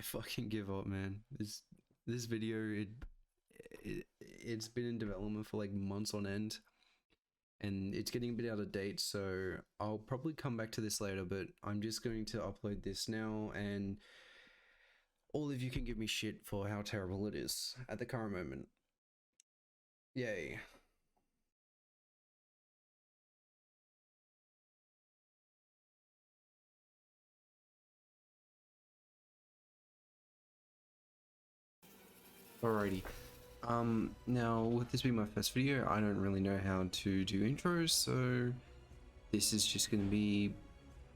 I fucking give up, man. This video it's been in development for like months on end, and it's getting a bit out of date. So I'll probably come back to this later, but I'm just going to upload this now, and all of you can give me shit for how terrible it is at the current moment. Yay. Alrighty. Now with this being my first video, I don't really know how to do intros, so this is just going to be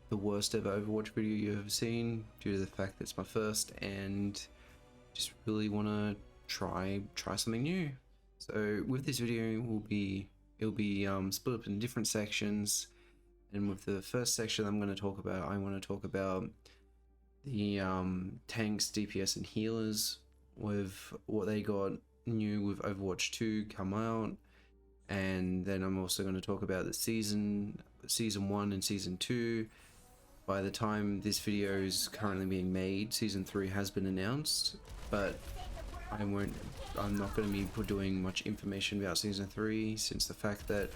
the worst ever Overwatch video you've ever seen, due to the fact that it's my first, and just really want to try something new. So with this video, it'll be split up in different sections, and with the first section I want to talk about the tanks, DPS, and healers, with what they got new with Overwatch 2 come out, and then I'm also going to talk about the season 1 and season 2. By the time this video is currently being made, season 3 has been announced, but I'm not going to be doing much information about season 3, since the fact that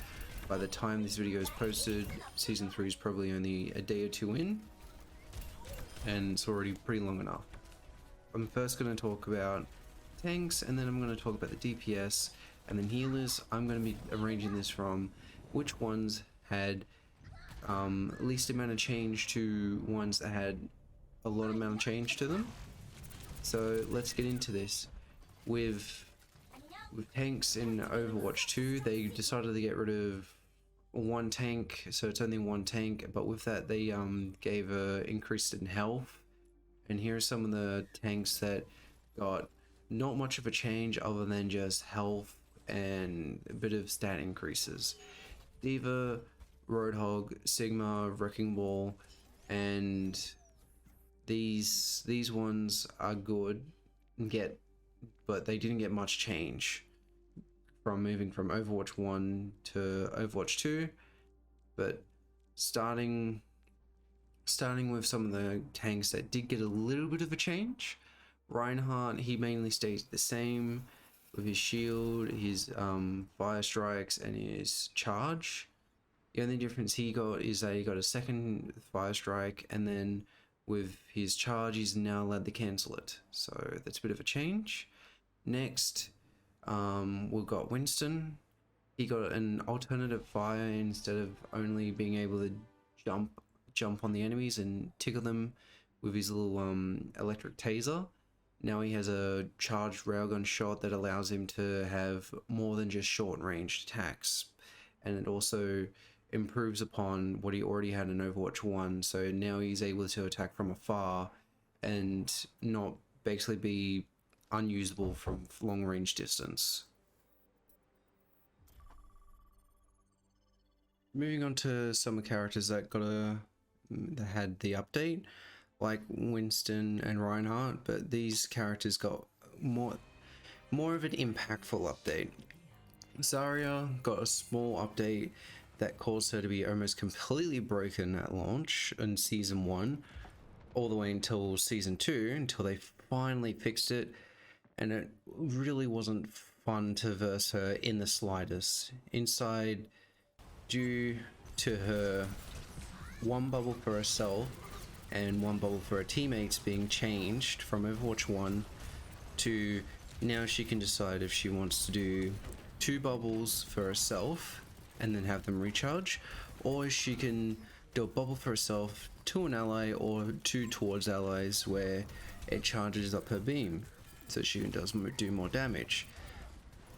by the time this video is posted, season 3 is probably only a day or two in, and it's already pretty long enough. I'm first going to talk about tanks, and then I'm going to talk about the DPS, and then healers. I'm going to be arranging this from which ones had least amount of change to ones that had a lot amount of change to them. So let's get into this. With tanks in Overwatch 2, they decided to get rid of one tank, so it's only one tank, but with that they gave a increase in health. And here are some of the tanks that got not much of a change other than just health and a bit of stat increases. Diva, Roadhog, Sigma, Wrecking Ball, and these ones are good, but they didn't get much change from moving from Overwatch 1 to Overwatch 2. But starting with some of the tanks that did get a little bit of a change, Reinhardt, he mainly stays the same with his shield, his fire strikes, and his charge. The only difference he got is that he got a second fire strike, and then with his charge he's now allowed to cancel it, so that's a bit of a change. Next, we've got Winston. He got an alternative fire. Instead of only being able to jump on the enemies and tickle them with his little electric taser, now he has a charged railgun shot that allows him to have more than just short range attacks, and it also improves upon what he already had in Overwatch 1, so now he's able to attack from afar and not basically be unusable from long range distance. Moving on to some characters that had the update, like Winston and Reinhardt, but these characters got more of an impactful update. Zarya got a small update that caused her to be almost completely broken at launch in season 1, all the way until season 2, until they finally fixed it, and it really wasn't fun to verse her in the slightest. Inside, due to her one bubble for herself and one bubble for her teammates being changed from Overwatch 1 to now she can decide if she wants to do 2 bubbles for herself and then have them recharge, or she can do a bubble for herself to an ally or 2 towards allies where it charges up her beam so she does do more damage.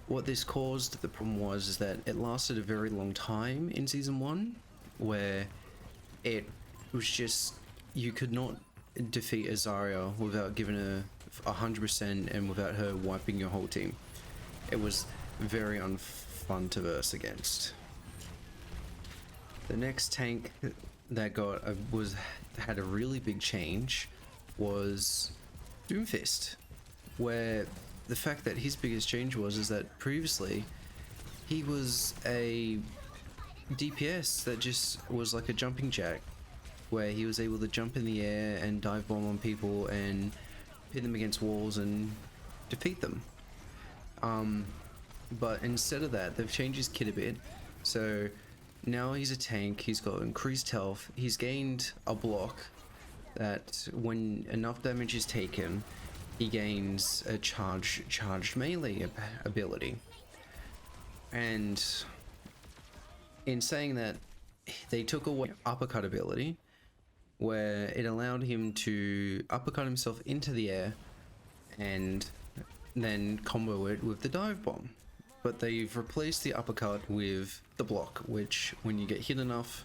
What this caused, the problem was that it lasted a very long time in season 1, where it was just, you could not defeat a Zarya without giving her 100% and without her wiping your whole team. It was very unfun to verse against. The next tank that had a really big change was Doomfist, where the fact that his biggest change is that previously he was a DPS that just was like a jumping jack, where he was able to jump in the air and dive bomb on people and pin them against walls and defeat them. But instead of that, they've changed his kit a bit. So now he's a tank, he's got increased health, he's gained a block that when enough damage is taken, he gains a charged melee ability. And in saying that, they took away uppercut ability, where it allowed him to uppercut himself into the air and then combo it with the dive bomb. But they've replaced the uppercut with the block, which when you get hit enough,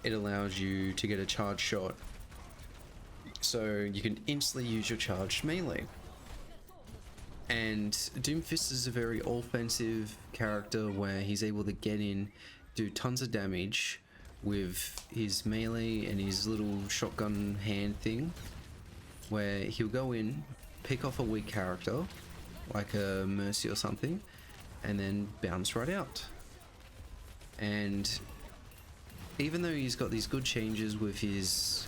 it allows you to get a charge shot, so you can instantly use your charged melee. And Doomfist is a very offensive character where he's able to get in, do tons of damage with his melee and his little shotgun hand thing, where he'll go in, pick off a weak character like a Mercy or something, and then bounce right out. And even though he's got these good changes with his,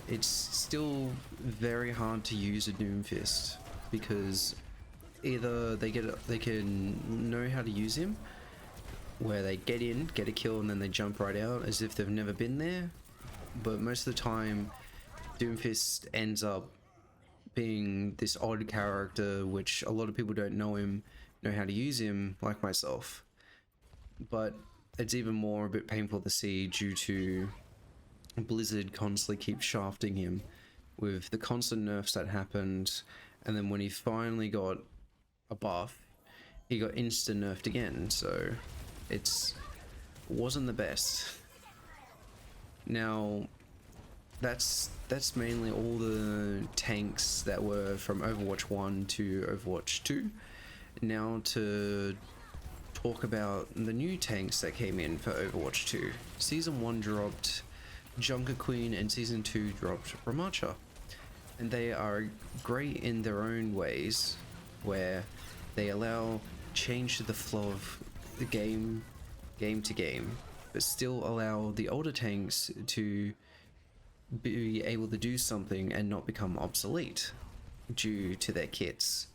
it's still very hard to use a Doomfist, because either they can know how to use him, where they get in, get a kill, and then they jump right out as if they've never been there. But most of the time, Doomfist ends up being this odd character, which a lot of people don't know how to use him, like myself. But it's even more a bit painful to see due to Blizzard constantly keep shafting him with the constant nerfs that happened, and then when he finally got a buff, he got instant nerfed again, so wasn't the best. Now that's mainly all the tanks that were from Overwatch 1 to Overwatch 2. Now to talk about the new tanks that came in for Overwatch 2. Season 1 dropped Junker Queen and Season 2 dropped Ramatcha. And they are great in their own ways, where they allow change to the flow of the game to game, but still allow the older tanks to be able to do something and not become obsolete due to their kits.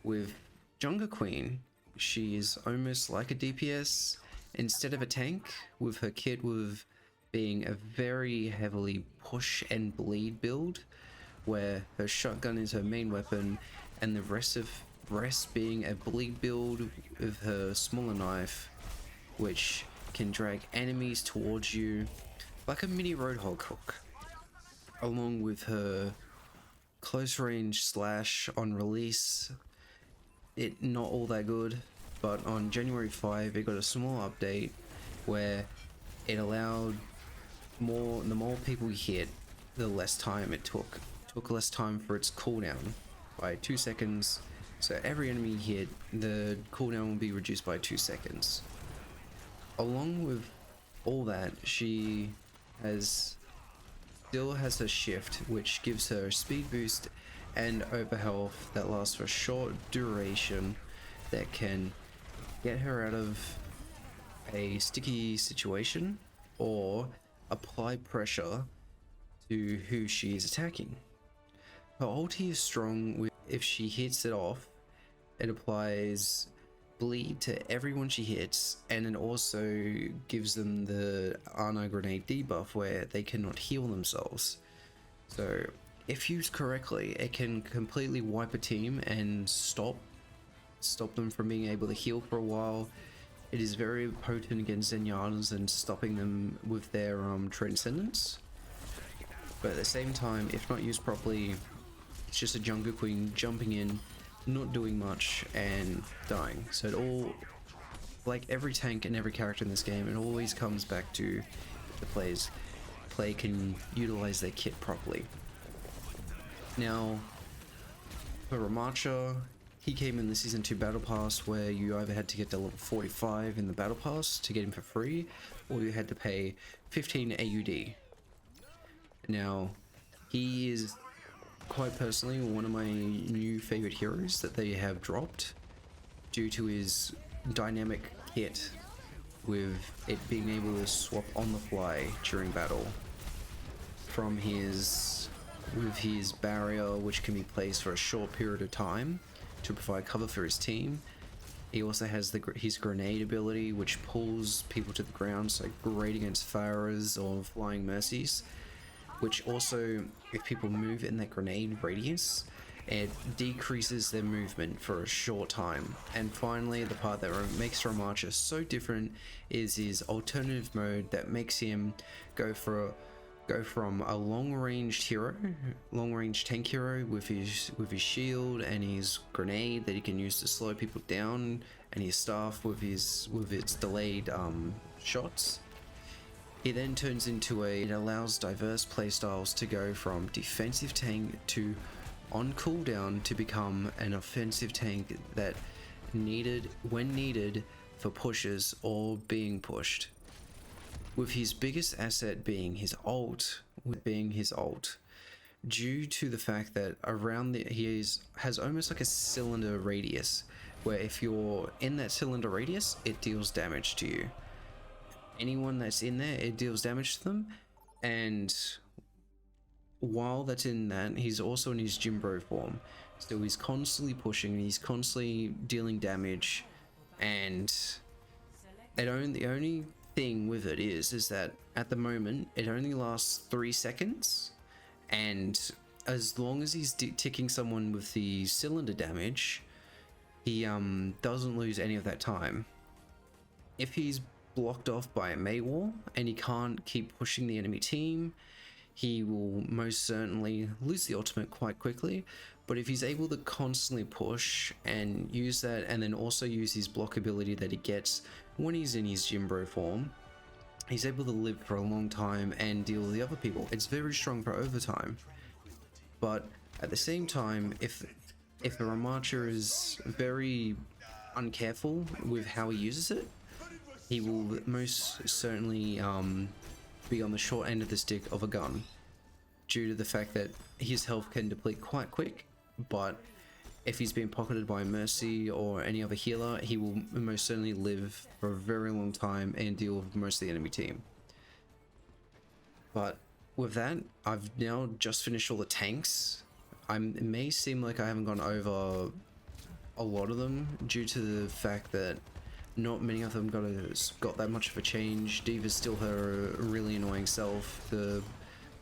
With Junker Queen, she is almost like a DPS instead of a tank, with her kit with being a very heavily push and bleed build, where her shotgun is her main weapon and the rest being a bleed build with her smaller knife, which can drag enemies towards you like a mini Roadhog hook, along with her close range slash on release. It not all that good, but on January 5 it got a small update where it allowed the more people you hit, the less time it took less time for its cooldown by 2 seconds. So every enemy you hit, the cooldown will be reduced by 2 seconds. Along with all that, she still has her shift, which gives her speed boost and overhealth that lasts for a short duration, that can get her out of a sticky situation or apply pressure to who she is attacking. Her ulti is strong. If she hits it off, it applies bleed to everyone she hits, and it also gives them the Ana grenade debuff where they cannot heal themselves. So if used correctly, it can completely wipe a team and stop them from being able to heal for a while. It is very potent against Zenyatas and stopping them with their transcendence. But at the same time, if not used properly, it's just a Junker Queen jumping in, not doing much, and dying. So it all, like every tank and every character in this game, it always comes back to the play can utilize their kit properly. Now, for Ramatcha, he came in the Season 2 Battle Pass, where you either had to get to level 45 in the Battle Pass to get him for free, or you had to pay 15 AUD. Now, he is quite personally one of my new favorite heroes that they have dropped, due to his dynamic kit, with it being able to swap on the fly during battle from his with his barrier, which can be placed for a short period of time to provide cover for his team. He also has his grenade ability, which pulls people to the ground, so great against Pharahs or flying mercies, which also, if people move in that grenade radius, it decreases their movement for a short time. And finally, the part that makes Ramarcha so different is his alternative mode that makes him go from a long-range tank hero with his shield and his grenade that he can use to slow people down, and his staff with its delayed shots. He then turns into it allows diverse playstyles to go from defensive tank to on cooldown to become an offensive tank that when needed for pushes or being pushed. With his biggest asset being his ult, due to the fact that he has almost like a cylinder radius, where if you're in that cylinder radius, it deals damage to you. Anyone that's in there, it deals damage to them, and while that's in that, he's also in his Jimbro form, so he's constantly pushing, he's constantly dealing damage, and the only thing with it is that at the moment it only lasts 3 seconds, and as long as he's ticking someone with the cylinder damage, he doesn't lose any of that time. If he's blocked off by a mate wall and he can't keep pushing the enemy team, he will most certainly lose the ultimate quite quickly. But if he's able to constantly push and use that, and then also use his block ability that he gets when he's in his Jimbro form, he's able to live for a long time and deal with the other people. It's very strong for overtime. But at the same time, if the Ramarcha is very uncareful with how he uses it, he will most certainly be on the short end of the stick of a gun, due to the fact that his health can deplete quite quick. But if he's been pocketed by a Mercy or any other healer, he will most certainly live for a very long time and deal with most of the enemy team. But with that, I've now just finished all the tanks. It may seem like I haven't gone over a lot of them due to the fact that not many of them got that much of a change. Diva's still her really annoying self, the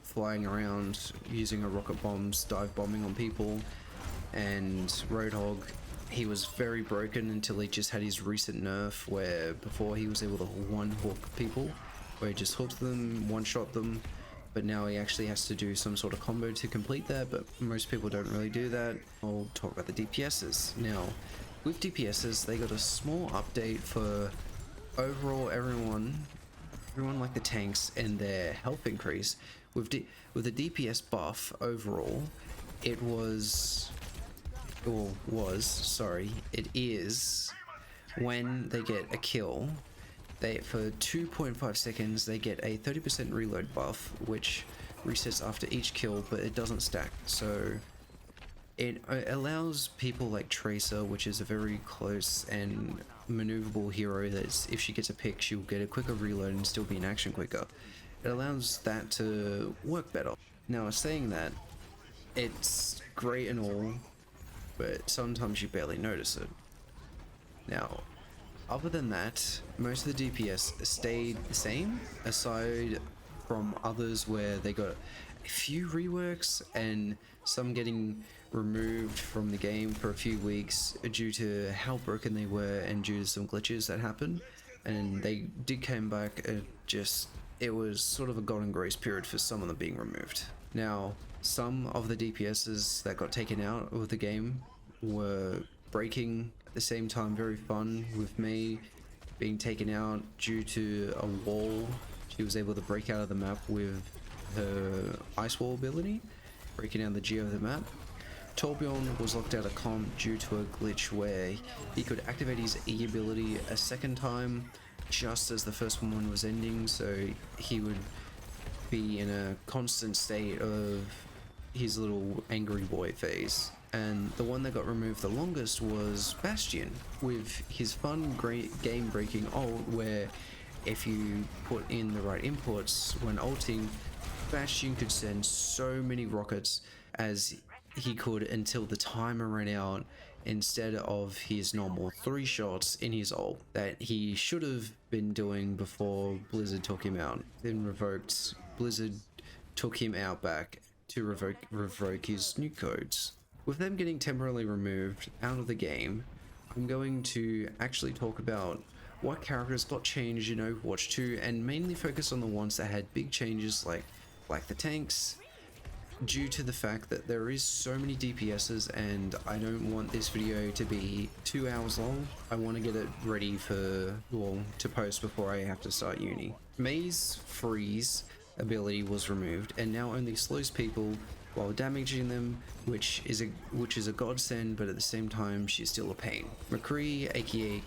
flying around using her rocket bombs, dive bombing on people, and Roadhog, he was very broken until he just had his recent nerf, where before he was able to one hook people, where he just hooked them, one shot them, but now he actually has to do some sort of combo to complete that, but most people don't really do that. I'll talk about the DPSs. Now, with DPSs, they got a small update for overall everyone like the tanks and their health increase. With the DPS buff overall, it is when they get a kill, for 2.5 seconds they get a 30% reload buff, which resets after each kill, but it doesn't stack. So it allows people like Tracer, which is a very close and maneuverable hero, that if she gets a pick, she'll get a quicker reload and still be in action quicker. It allows that to work better. Now, saying that, it's great and all, but sometimes you barely notice it. Now, other than that, most of the DPS stayed the same, aside from others where they got a few reworks and some getting removed from the game for a few weeks due to how broken they were and due to some glitches that happened, and they did come back. It was sort of a golden grace period for some of them being removed. Now, some of the DPSs that got taken out of the game were breaking at the same time, very fun, with Mei being taken out due to a wall. She was able to break out of the map with her ice wall ability, breaking down the geo of the map. Torbjorn was locked out of comp due to a glitch where he could activate his E ability a second time just as the first one was ending, so he would be in a constant state of his little angry boy phase. And the one that got removed the longest was Bastion, with his fun, great game-breaking ult, where if you put in the right inputs when ulting, Bastion could send so many rockets as he could until the timer ran out, instead of his normal 3 shots in his ult that he should have been doing before Blizzard took him out. Then revoked, Blizzard took him out back to revoke his nuke codes. With them getting temporarily removed out of the game, I'm going to actually talk about what characters got changed in Overwatch 2 and mainly focus on the ones that had big changes like the tanks, due to the fact that there is so many DPSs and I don't want this video to be 2 hours long. I want to get it ready for, well, to post before I have to start uni. Mei's freeze ability was removed and now only slows people while damaging them, which is a godsend, but at the same time she's still a pain. McCree,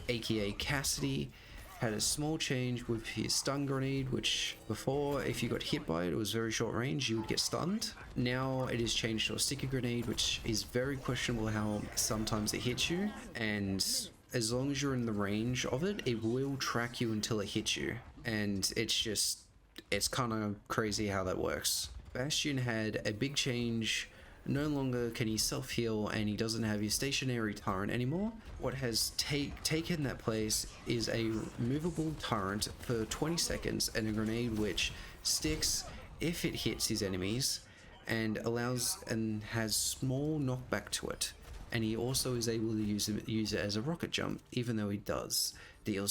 aka Cassidy, had a small change with his stun grenade, which before, if you got hit by it, it was very short range, you would get stunned. Now it is changed to a sticky grenade, which is very questionable how sometimes it hits you, and as long as you're in the range of it, it will track you until it hits you, and it's kind of crazy how that works. Bastion had a big change. No longer can he self-heal and he doesn't have his stationary turret anymore. What has taken that place is a movable turret for 20 seconds and a grenade which sticks if it hits his enemies and has small knockback to it. And he also is able to use it as a rocket jump, even though he deals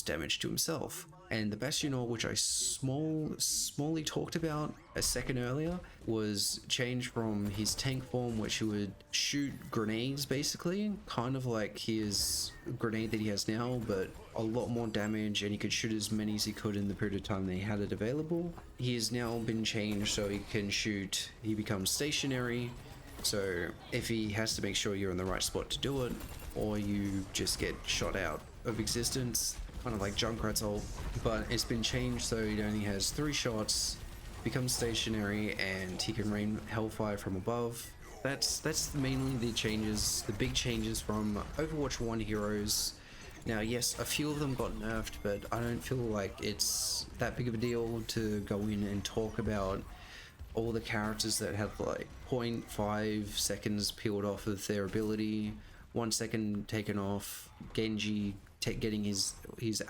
damage to himself. And the Bastion ult, which I smallly talked about a second earlier, was changed from his tank form, which he would shoot grenades basically, kind of like his grenade that he has now, but a lot more damage, and he could shoot as many as he could in the period of time that he had it available. He has now been changed so he can shoot, he becomes stationary, so if he has to make sure you're in the right spot to do it, or you just get shot out of existence, kind of like Junkrat's ult, but it's been changed so he only has 3 shots, becomes stationary, and he can rain hellfire from above. That's mainly the changes, the big changes from Overwatch 1 heroes. Now yes, a few of them got nerfed, but I don't feel like it's that big of a deal to go in and talk about all the characters that have like 0.5 seconds peeled off of their ability, 1 second taken off, Genji getting his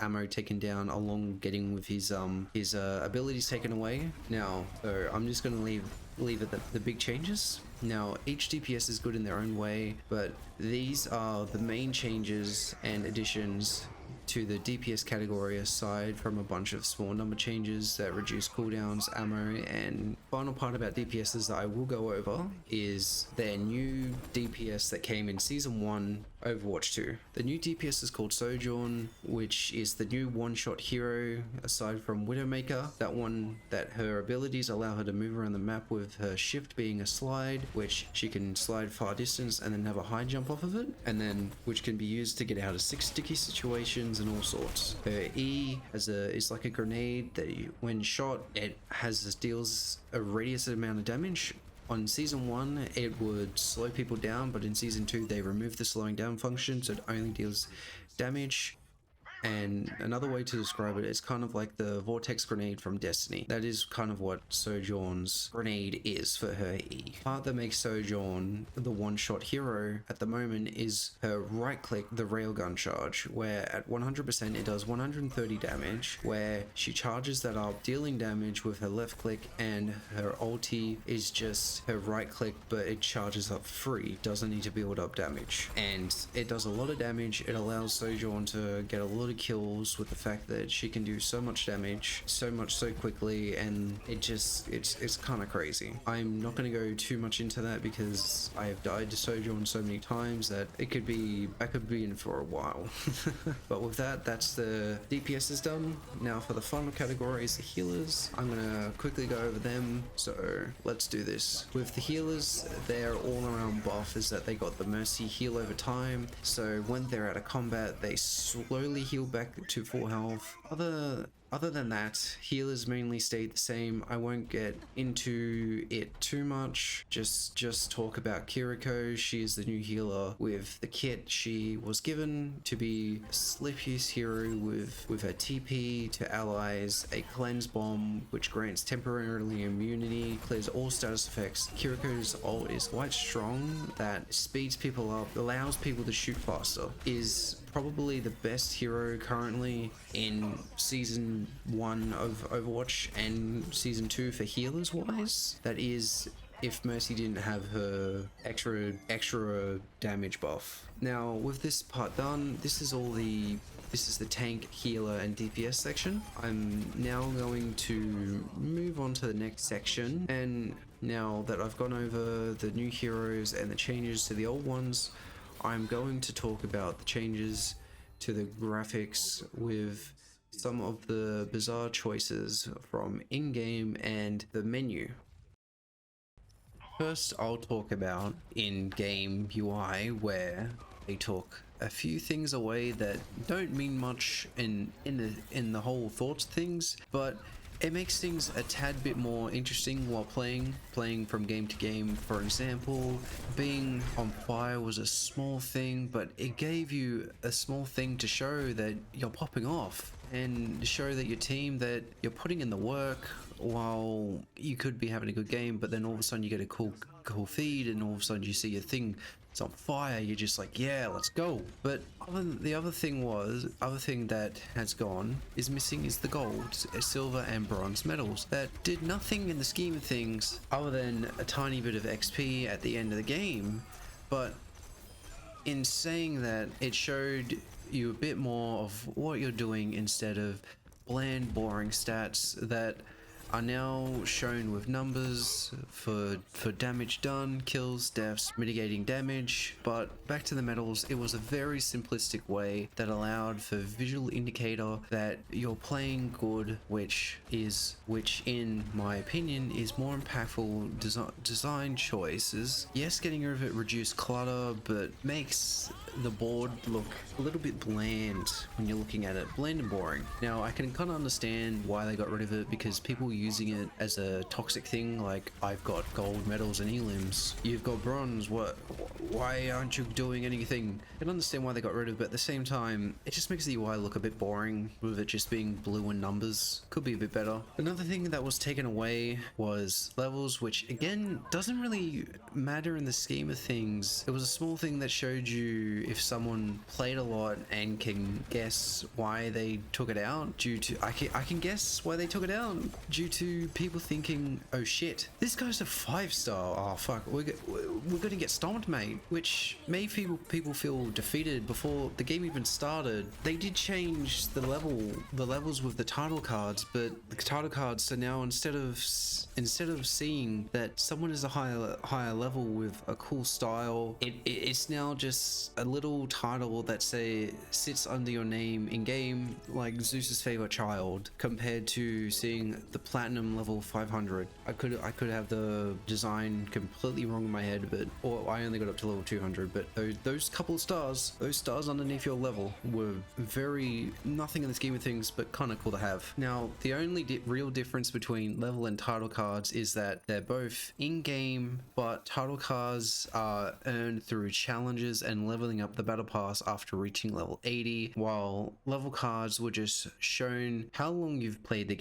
ammo taken down, along getting with his abilities taken away. Now, so I'm just gonna leave it the big changes. Now, each DPS is good in their own way, but these are the main changes and additions to the DPS category, aside from a bunch of small number changes that reduce cooldowns, ammo, and final part about DPSs that I will go over is their new DPS that came in Season 1 Overwatch 2. The new DPS is called Sojourn, which is the new one-shot hero aside from Widowmaker. That her abilities allow her to move around the map with her shift being a slide, which she can slide far distance and then have a high jump off of it, and then which can be used to get out of sticky situations and all sorts. Her E is like a grenade that when shot, it deals a radius amount of damage. On Season 1, it would slow people down, but in Season 2, they removed the slowing down function, so it only deals damage. And another way to describe it is kind of like the Vortex grenade from Destiny. That is kind of what Sojourn's grenade is for her E. The part that makes Sojourn the one-shot hero at the moment is her right-click, the railgun charge, where at 100% it does 130 damage, where she charges that up, dealing damage with her left-click, and her ulti is just her right-click, but it charges up free, doesn't need to build up damage. And it does a lot of damage. It allows Sojourn to get a lot of kills with the fact that she can do so much damage so quickly, and it's kind of crazy. I'm not going to go too much into that because I have died to Sojourn so many times that I could be in for a while. But with that's the DPS is done. Now for the final category is the healers. I'm gonna quickly go over them, so let's do this. With the healers, their all around buff is that they got the mercy heal over time, so when they're out of combat they slowly heal heal back to full health. Other than that, healers mainly stayed the same. I won't get into it too much. Just talk about Kiriko. She is the new healer with the kit she was given to be a slippiest hero with her TP to allies, a cleanse bomb which grants temporarily immunity, clears all status effects. Kiriko's ult is quite strong, that speeds people up, allows people to shoot faster, is probably the best hero currently in season 1 of Overwatch and season 2 for healers wise. That is, if Mercy didn't have her extra damage buff. Now with this part done, this is the tank, healer, and DPS section. I'm now going to move on to the next section, and now that I've gone over the new heroes and the changes to the old ones, I'm going to talk about the changes to the graphics with some of the bizarre choices from in-game and the menu. First, I'll talk about in-game UI, where they took a few things away that don't mean much in the whole thoughts things, but it makes things a tad bit more interesting while playing from game to game. For example, being on fire was a small thing, but it gave you a small thing to show that you're popping off and show that your team that you're putting in the work while you could be having a good game, but then all of a sudden you get a cool feed and all of a sudden you see your thing, it's on fire, you're just like, yeah, let's go. But the other thing that has gone is missing is the gold, silver, and bronze medals that did nothing in the scheme of things other than a tiny bit of XP at the end of the game. But in saying that, it showed you a bit more of what you're doing instead of bland, boring stats that are now shown with numbers for damage done, kills, deaths, mitigating damage. But back to the medals, it was a very simplistic way that allowed for visual indicator that you're playing good, which in my opinion is more impactful design choices. Yes, getting rid of it reduced clutter, but makes the board look a little bit bland when you're looking at it, bland and boring. Now I can kind of understand why they got rid of it, because people using it as a toxic thing, like, I've got gold medals and elims, you've got bronze, why aren't you doing anything? I can understand why they got rid of it, but at the same time it just makes the UI look a bit boring with it just being blue and numbers. Could be a bit better. Another thing that was taken away was levels, which again doesn't really matter in the scheme of things. It was a small thing that showed you if someone played a lot and can guess why they took it out due to I can guess why they took it out due to people thinking, oh shit, this guy's a 5-star, oh fuck, we're gonna get stomped, mate, which made people feel defeated before the game even started. They did change the levels with the title cards, but the title cards, so now instead of seeing that someone is a higher level with a cool style, it's now just a little title that sits under your name in game, like Zeus's favorite child, compared to seeing the platinum level 500. I could have the design completely wrong in my head, or I only got up to level 200, but those couple of stars, those stars underneath your level were very nothing in the scheme of things, but kind of cool to have. Now the only real difference between level and title cards is that they're both in-game, but title cards are earned through challenges and leveling up the battle pass after reaching level 80, while level cards were just shown how long you've played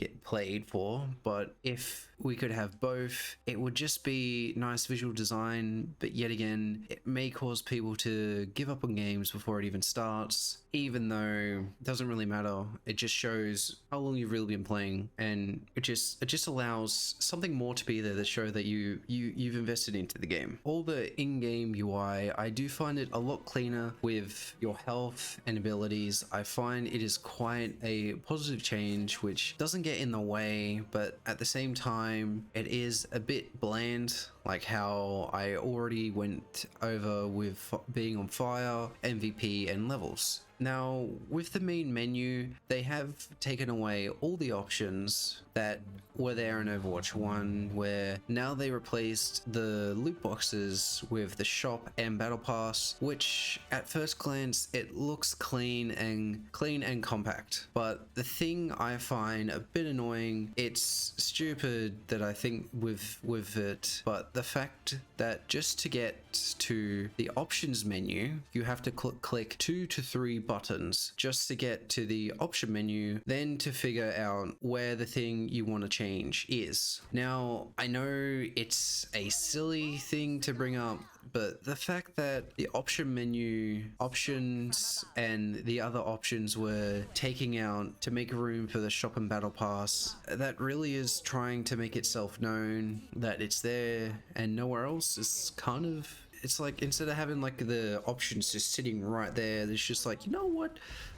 for. But if we could have both, it would just be nice visual design, but yet again it may cause people to give up on games before it even starts, even though it doesn't really matter. It just shows how long you've really been playing, and it just allows something more to be there to show that you've invested into the game. All the in-game UI, I do find it a lot cleaner with your health and abilities. I find it is quite a positive change, which doesn't get in the way, but at the same time it is a bit bland, like how I already went over with being on fire, MVP, and levels. Now, with the main menu, they have taken away all the options that were there in Overwatch 1, where now they replaced the loot boxes with the shop and battle pass, which at first glance it looks clean and compact. But the thing I find a bit annoying, it's stupid that I think with it, but the fact that just to get to the options menu, you have to click 2 to 3 buttons just to get to the option menu, then to figure out where the thing you want to change is. Now, I know it's a silly thing to bring up, but the fact that the option menu options and the other options were taking out to make room for the shop and battle pass, that really is trying to make itself known that it's there and nowhere else. Is kind of, it's like, instead of having like the options just sitting right there, there's just like, you know what,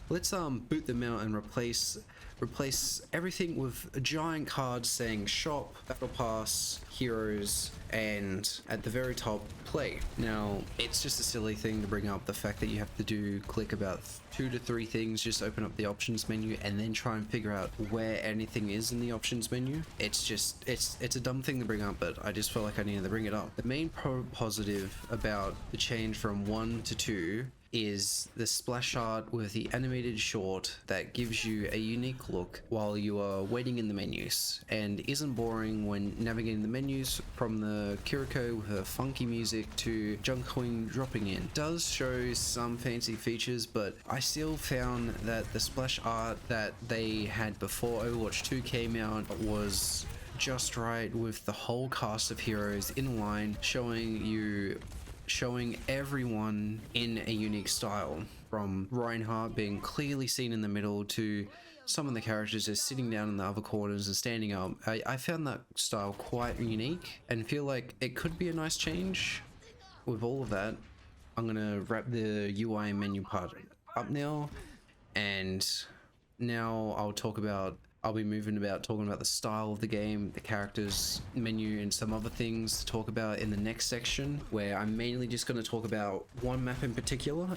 let's boot them out and replace everything with a giant card saying shop, battle pass, heroes, and at the very top, play. Now, it's just a silly thing to bring up, the fact that you have to click about 2 to 3 things, just open up the options menu and then try and figure out where anything is in the options menu. It's just, it's a dumb thing to bring up, but I just felt like I needed to bring it up. The main positive about the change from 1 to 2 is the splash art with the animated short that gives you a unique look while you are waiting in the menus, and isn't boring when navigating the menus from the Kiriko with her funky music to Junkwing dropping in. It does show some fancy features, but I still found that the splash art that they had before Overwatch 2 came out was just right, with the whole cast of heroes in line showing everyone in a unique style, from Reinhardt being clearly seen in the middle to some of the characters just sitting down in the other corners and standing up. I found that style quite unique and feel like it could be a nice change. With all of that, I'm gonna wrap the UI menu part up now, and now I'll be moving about talking about the style of the game, the characters, menu, and some other things to talk about in the next section, where I'm mainly just going to talk about one map in particular,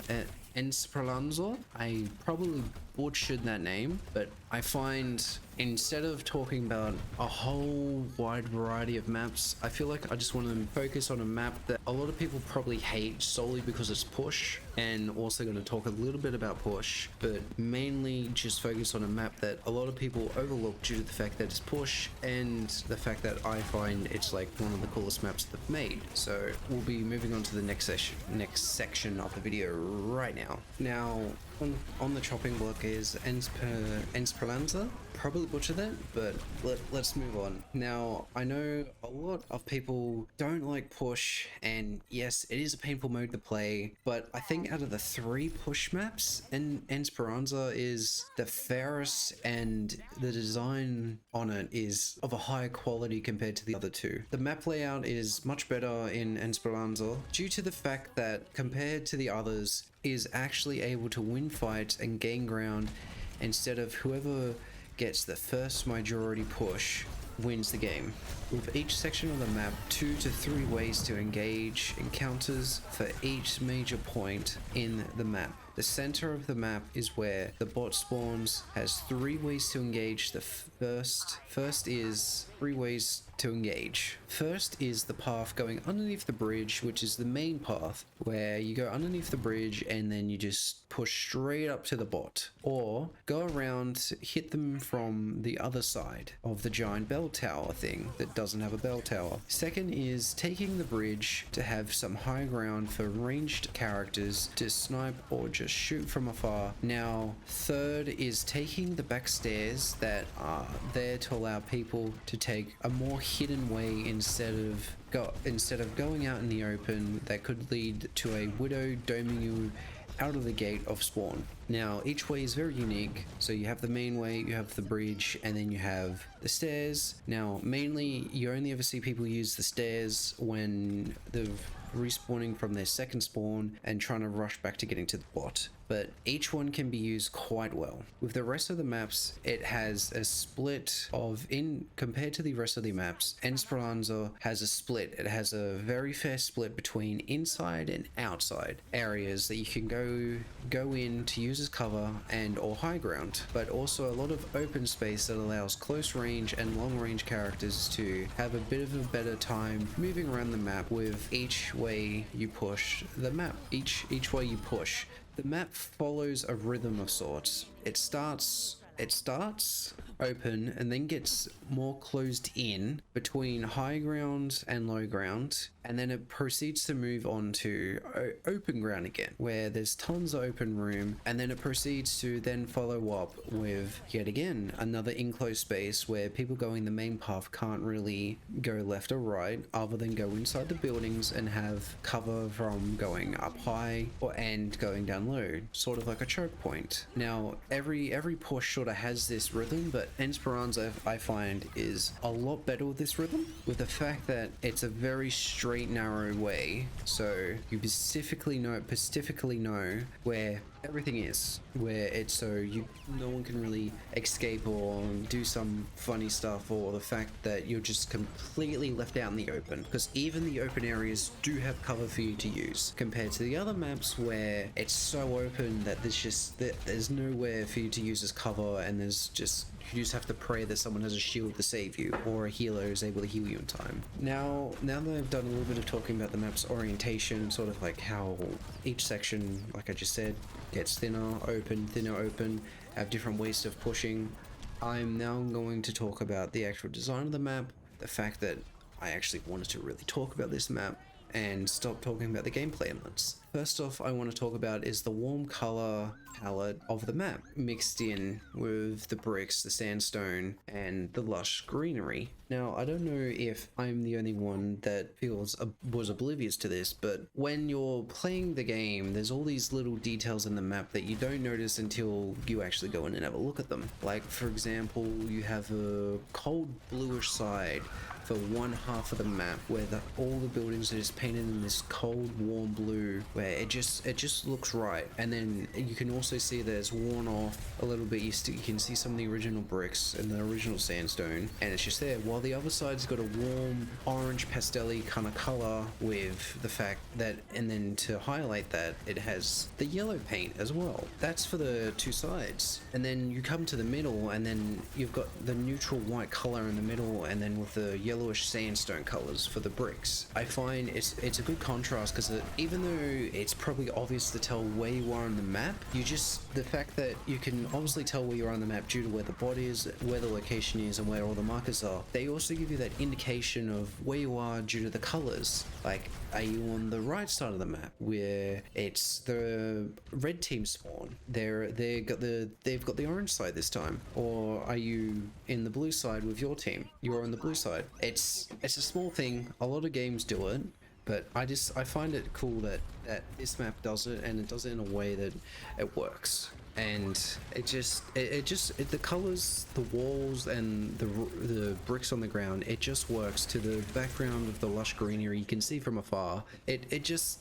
Esperanza. I probably butchered that name, but I find instead of talking about a whole wide variety of maps, I feel like I just want to focus on a map that a lot of people probably hate solely because it's push, and also going to talk a little bit about push, but mainly just focus on a map that a lot of people overlook due to the fact that it's push and the fact that I find it's like one of the coolest maps they've made. So we'll be moving on to the next section of the video right now. Now, on the chopping block is Esperanza. Probably butchered that, but let's move on. Now, I know a lot of people don't like push, and yes, it is a painful mode to play, but I think out of the 3 push maps, Esperanza is the fairest, and the design on it is of a higher quality compared to the other 2. The map layout is much better in Esperanza due to the fact that, compared to the others, is actually able to win fights and gain ground instead of whoever gets the first majority push wins the game. With each section of the map, 2 to 3 ways to engage encounters for each major point in the map. The center of the map is where the bot spawns, has 3 ways to engage. The first is 3 ways to engage. First is the path going underneath the bridge, which is the main path, where you go underneath the bridge and then you just push straight up to the bot, or go around, hit them from the other side of the giant bell tower thing that doesn't have a bell tower. Second is taking the bridge to have some high ground for ranged characters to snipe or just shoot from afar. Now, third is taking the back stairs that are there to allow people to take a more hidden way instead of going out in the open that could lead to a widow doming you out of the gate of spawn. Now, each way is very unique. So you have the main way, you have the bridge, and then you have the stairs. Now, mainly you only ever see people use the stairs when they're respawning from their second spawn and trying to rush back to getting to the bot. But each one can be used quite well. With the rest of the maps, it has a split of, compared to the rest of the maps, Esperanza has a split. It has a very fair split between inside and outside areas that you can go go in to use as cover and or high ground, but also a lot of open space that allows close range and long range characters to have a bit of a better time moving around the map with each way you push the map. Each way you push, the map follows a rhythm of sorts. It starts open and then gets more closed in between high ground and low ground, and then it proceeds to move on to open ground again, where there's tons of open room, and then it proceeds to then follow up with yet again another enclosed space where people going the main path can't really go left or right other than go inside the buildings and have cover from going up high and going down low, sort of like a choke point. Now every push sort of has this rhythm, but Esperanza I find is a lot better with this rhythm, with the fact that it's a very straight narrow way, so you specifically know where everything is, where it's so no one can really escape or do some funny stuff, or the fact that you're just completely left out in the open, because even the open areas do have cover for you to use, compared to the other maps where it's so open that there's nowhere for you to use as cover, and you just have to pray that someone has a shield to save you, or a healer is able to heal you in time. Now that I've done a little bit of talking about the map's orientation, sort of like how each section, like I just said, gets thinner, open, have different ways of pushing, I'm now going to talk about the actual design of the map, the fact that I actually wanted to really talk about this map, and stop talking about the gameplay elements. First off, I want to talk about is the warm color palette of the map, mixed in with the bricks, the sandstone, and the lush greenery. Now, I don't know if I'm the only one that was oblivious to this, but when you're playing the game, there's all these little details in the map that you don't notice until you actually go in and have a look at them. Like, for example, you have a cold bluish side for one half of the map where all the buildings are just painted in this cold warm blue, where it just looks right. And then you can also see that it's worn off a little bit. You can see some of the original bricks and the original sandstone, and it's just there, while the other side's got a warm orange pastel-y kind of color, with the fact that, and then to highlight that, it has the yellow paint as well. That's for the two sides. And then you come to the middle, and then you've got the neutral white color in the middle, and then with the yellowish sandstone colors for the bricks. I find it's a good contrast, because even though it's probably obvious to tell where you are on the map, the fact that you can obviously tell where you are on the map due to where the body is, where the location is, and where all the markers are, they also give you that indication of where you are due to the colors. Like, are you on the right side of the map where it's the red team spawn? They've got the orange side this time, or are you in the blue side with your team? You're on the blue side. It's a small thing. A lot of games do it, but I find it cool that this map does it, and it does it in a way that it works. And the colors, the walls, and the bricks on the ground, it just works to the background of the lush greenery you can see from afar. It just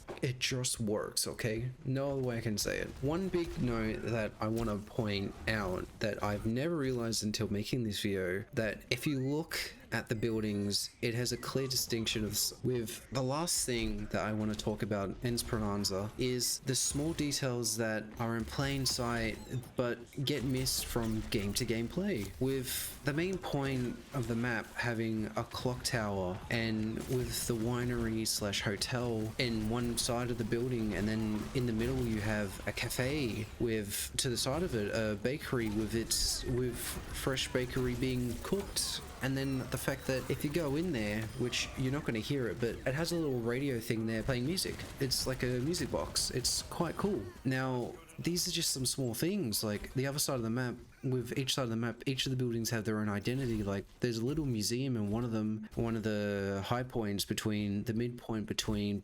works, okay? No other way I can say it. One big note that I want to point out that I've never realized until making this video, that if you look at the buildings, it has a clear distinction with the last thing that I want to talk about in Esperanza is the small details that are in plain sight but get missed from game to game play, with the main point of the map having a clock tower, and with the winery / hotel in one side of the building, and then in the middle you have a cafe with, to the side of it, a bakery with fresh bakery being cooked. And then the fact that if you go in there, which you're not going to hear it, but it has a little radio thing there playing music. It's like a music box. It's quite cool. Now, these are just some small things. Like the other side of the map, with each side of the map, each of the buildings have their own identity. Like there's a little museum in one of them, one of the high points between the midpoint between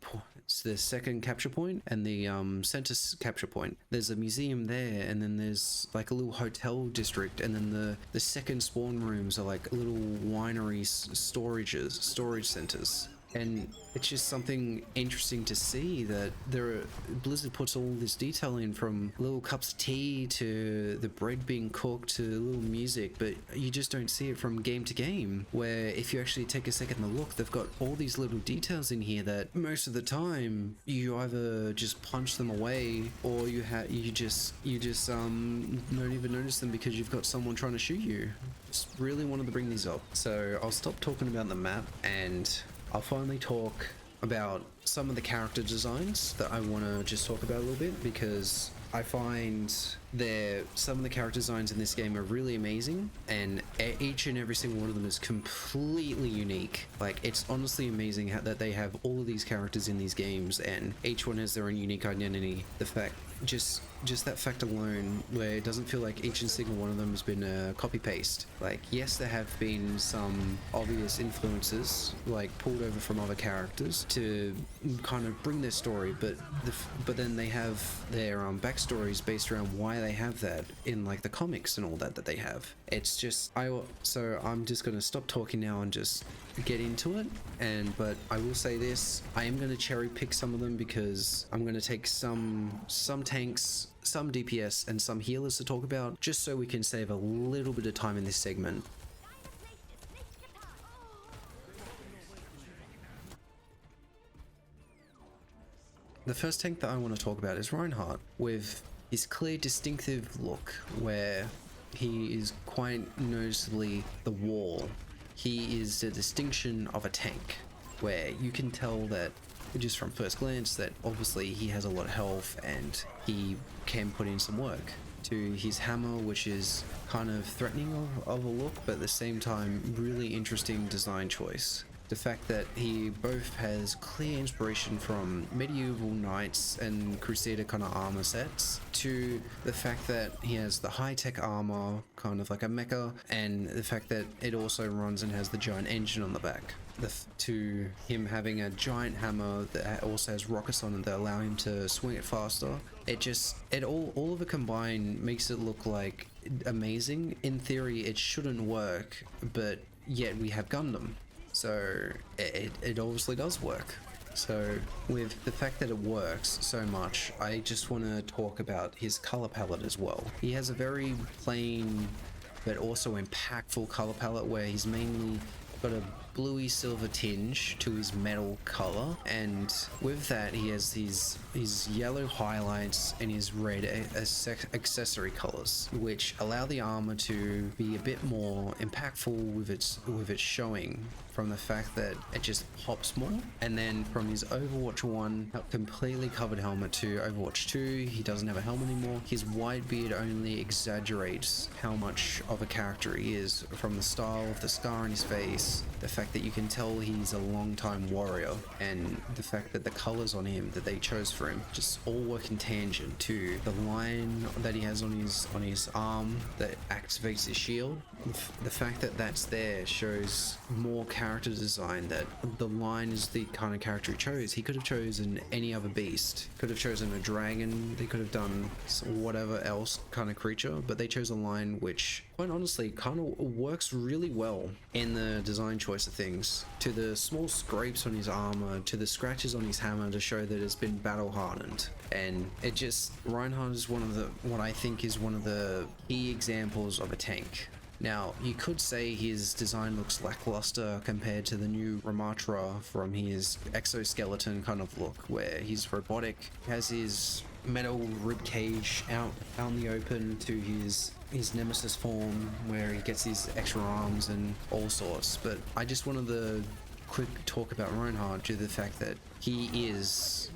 the second capture point and the center capture point. There's a museum there, and then there's like a little hotel district, and then the second spawn rooms are like little winery storage centers. And it's just something interesting to see that Blizzard puts all this detail in, from little cups of tea to the bread being cooked to little music, but you just don't see it from game to game, where if you actually take a second to look, they've got all these little details in here that most of the time you either just punch them away, or you just don't even notice them because you've got someone trying to shoot you. Just really wanted to bring these up. So I'll stop talking about the map and I'll finally talk about some of the character designs that I want to just talk about a little bit, because I find some of the character designs in this game are really amazing, and each and every single one of them is completely unique. Like, it's honestly amazing that they have all of these characters in these games and each one has their own unique identity. The fact, just that fact alone, where it doesn't feel like each and single one of them has been copy paste. Like, yes, there have been some obvious influences like pulled over from other characters to kind of bring their story, but then they have their backstories based around why they have that in like the comics and all that they have. It's just so I'm just gonna stop talking now and just get into it. But I will say this, I am going to cherry pick some of them, because I'm going to take some tanks, some DPS and some healers to talk about, just so we can save a little bit of time in this segment. The first tank that I want to talk about is Reinhardt, with his clear distinctive look where he is quite noticeably the wall. He is the distinction of a tank, where you can tell that just from first glance that obviously he has a lot of health and he can put in some work. To his hammer, which is kind of threatening of a look, but at the same time really interesting design choice. The fact that he both has clear inspiration from medieval knights and crusader kind of armor sets, to the fact that he has the high-tech armor, kind of like a mecha, and the fact that it also runs and has the giant engine on the back. To him having a giant hammer that also has rockets on it that allow him to swing it faster. All of it combined makes it look like amazing. In theory, it shouldn't work, but yet we have Gundam. So it obviously does work. So with the fact that it works so much, I just want to talk about his color palette as well. He has a very plain but also impactful color palette, where he's mainly got a bluey silver tinge to his metal color, and with that he has his yellow highlights and his red accessory colors, which allow the armor to be a bit more impactful with its showing, from the fact that it just pops more. And then from his Overwatch 1 completely covered helmet to Overwatch 2, he doesn't have a helmet anymore. His white beard only exaggerates how much of a character he is, from the style of the scar on his face, the fact that you can tell he's a long-time warrior, and the fact that the colors on him that they chose for him just all work in tangent to the line that he has on his arm that activates his shield. The fact that that's there shows more character design, that the line is the kind of character he chose. He could have chosen any other beast, could have chosen a dragon, they could have done whatever else kind of creature, but they chose a line which quite honestly kind of works really well in the design choice of things. To the small scrapes on his armor, to the scratches on his hammer to show that it's been battle hardened. And it just, Reinhardt is what I think is one of the key examples of a tank. Now, you could say his design looks lackluster compared to the new Ramatra from his exoskeleton kind of look, where he's robotic, has his metal ribcage out in the open, to his nemesis form where he gets these extra arms and all sorts. But I just wanted to quick talk about Reinhardt due to the fact that he is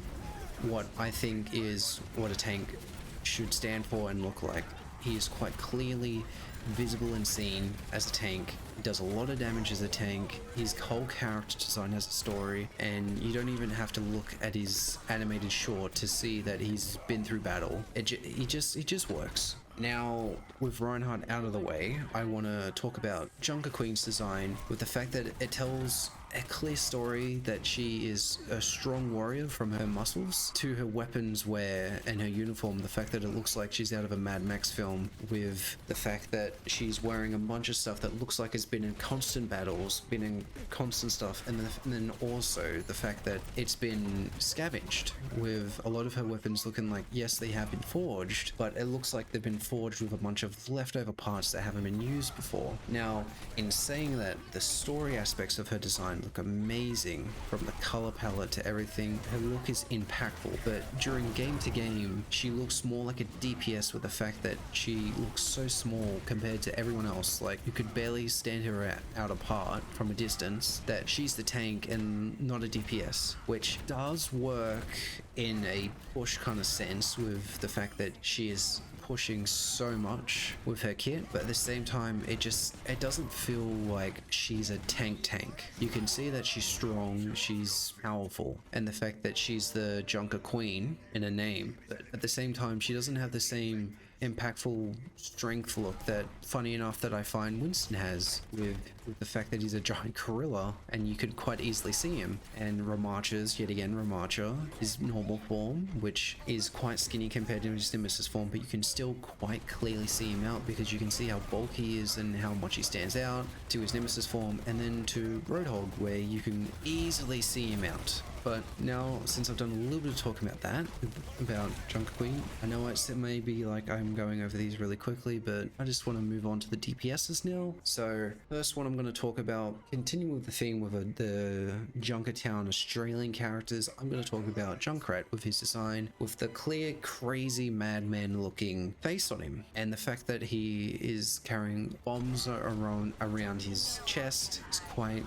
what I think is what a tank should stand for and look like. He is quite clearly visible and seen as a tank. He does a lot of damage as a tank. His whole character design has a story, and you don't even have to look at his animated short to see that he's been through battle. It just works. Now, with Reinhardt out of the way, I want to talk about Junker Queen's design, with the fact that it tells a clear story that she is a strong warrior from her muscles to her weapons wear and her uniform. The fact that it looks like she's out of a Mad Max film, with the fact that she's wearing a bunch of stuff that looks like it's been in constant battles, been in constant stuff, and then also the fact that it's been scavenged, with a lot of her weapons looking like, yes, they have been forged, but it looks like they've been forged with a bunch of leftover parts that haven't been used before. Now, in saying that, the story aspects of her design look amazing, from the color palette to everything. Her look is impactful, but during game to game, she looks more like a DPS, with the fact that she looks so small compared to everyone else. Like, you could barely stand her out apart from a distance, that she's the tank and not a DPS, which does work in a push kind of sense, with the fact that she is pushing so much with her kit, but at the same time it doesn't feel like she's a tank. You can see that she's strong, she's powerful, and the fact that she's the Junker Queen in her name, but at the same time she doesn't have the same impactful strength look that, funny enough, that I find Winston has, with the fact that he's a giant gorilla and you could quite easily see him. And Ramacha's, yet again, Ramacha, his normal form, which is quite skinny compared to his nemesis form, but you can still quite clearly see him out, because you can see how bulky he is and how much he stands out to his nemesis form, and then to Roadhog, where you can easily see him out. But now, since I've done a little bit of talking about that, about Junker Queen, I know it may be like I'm going over these really quickly, but I just want to move on to the DPSs now. So first one I'm going to talk about, continuing with the theme with the Junkertown Australian characters, I'm going to talk about Junkrat, with his design, with the clear, crazy madman looking face on him, and the fact that he is carrying bombs around his chest is quite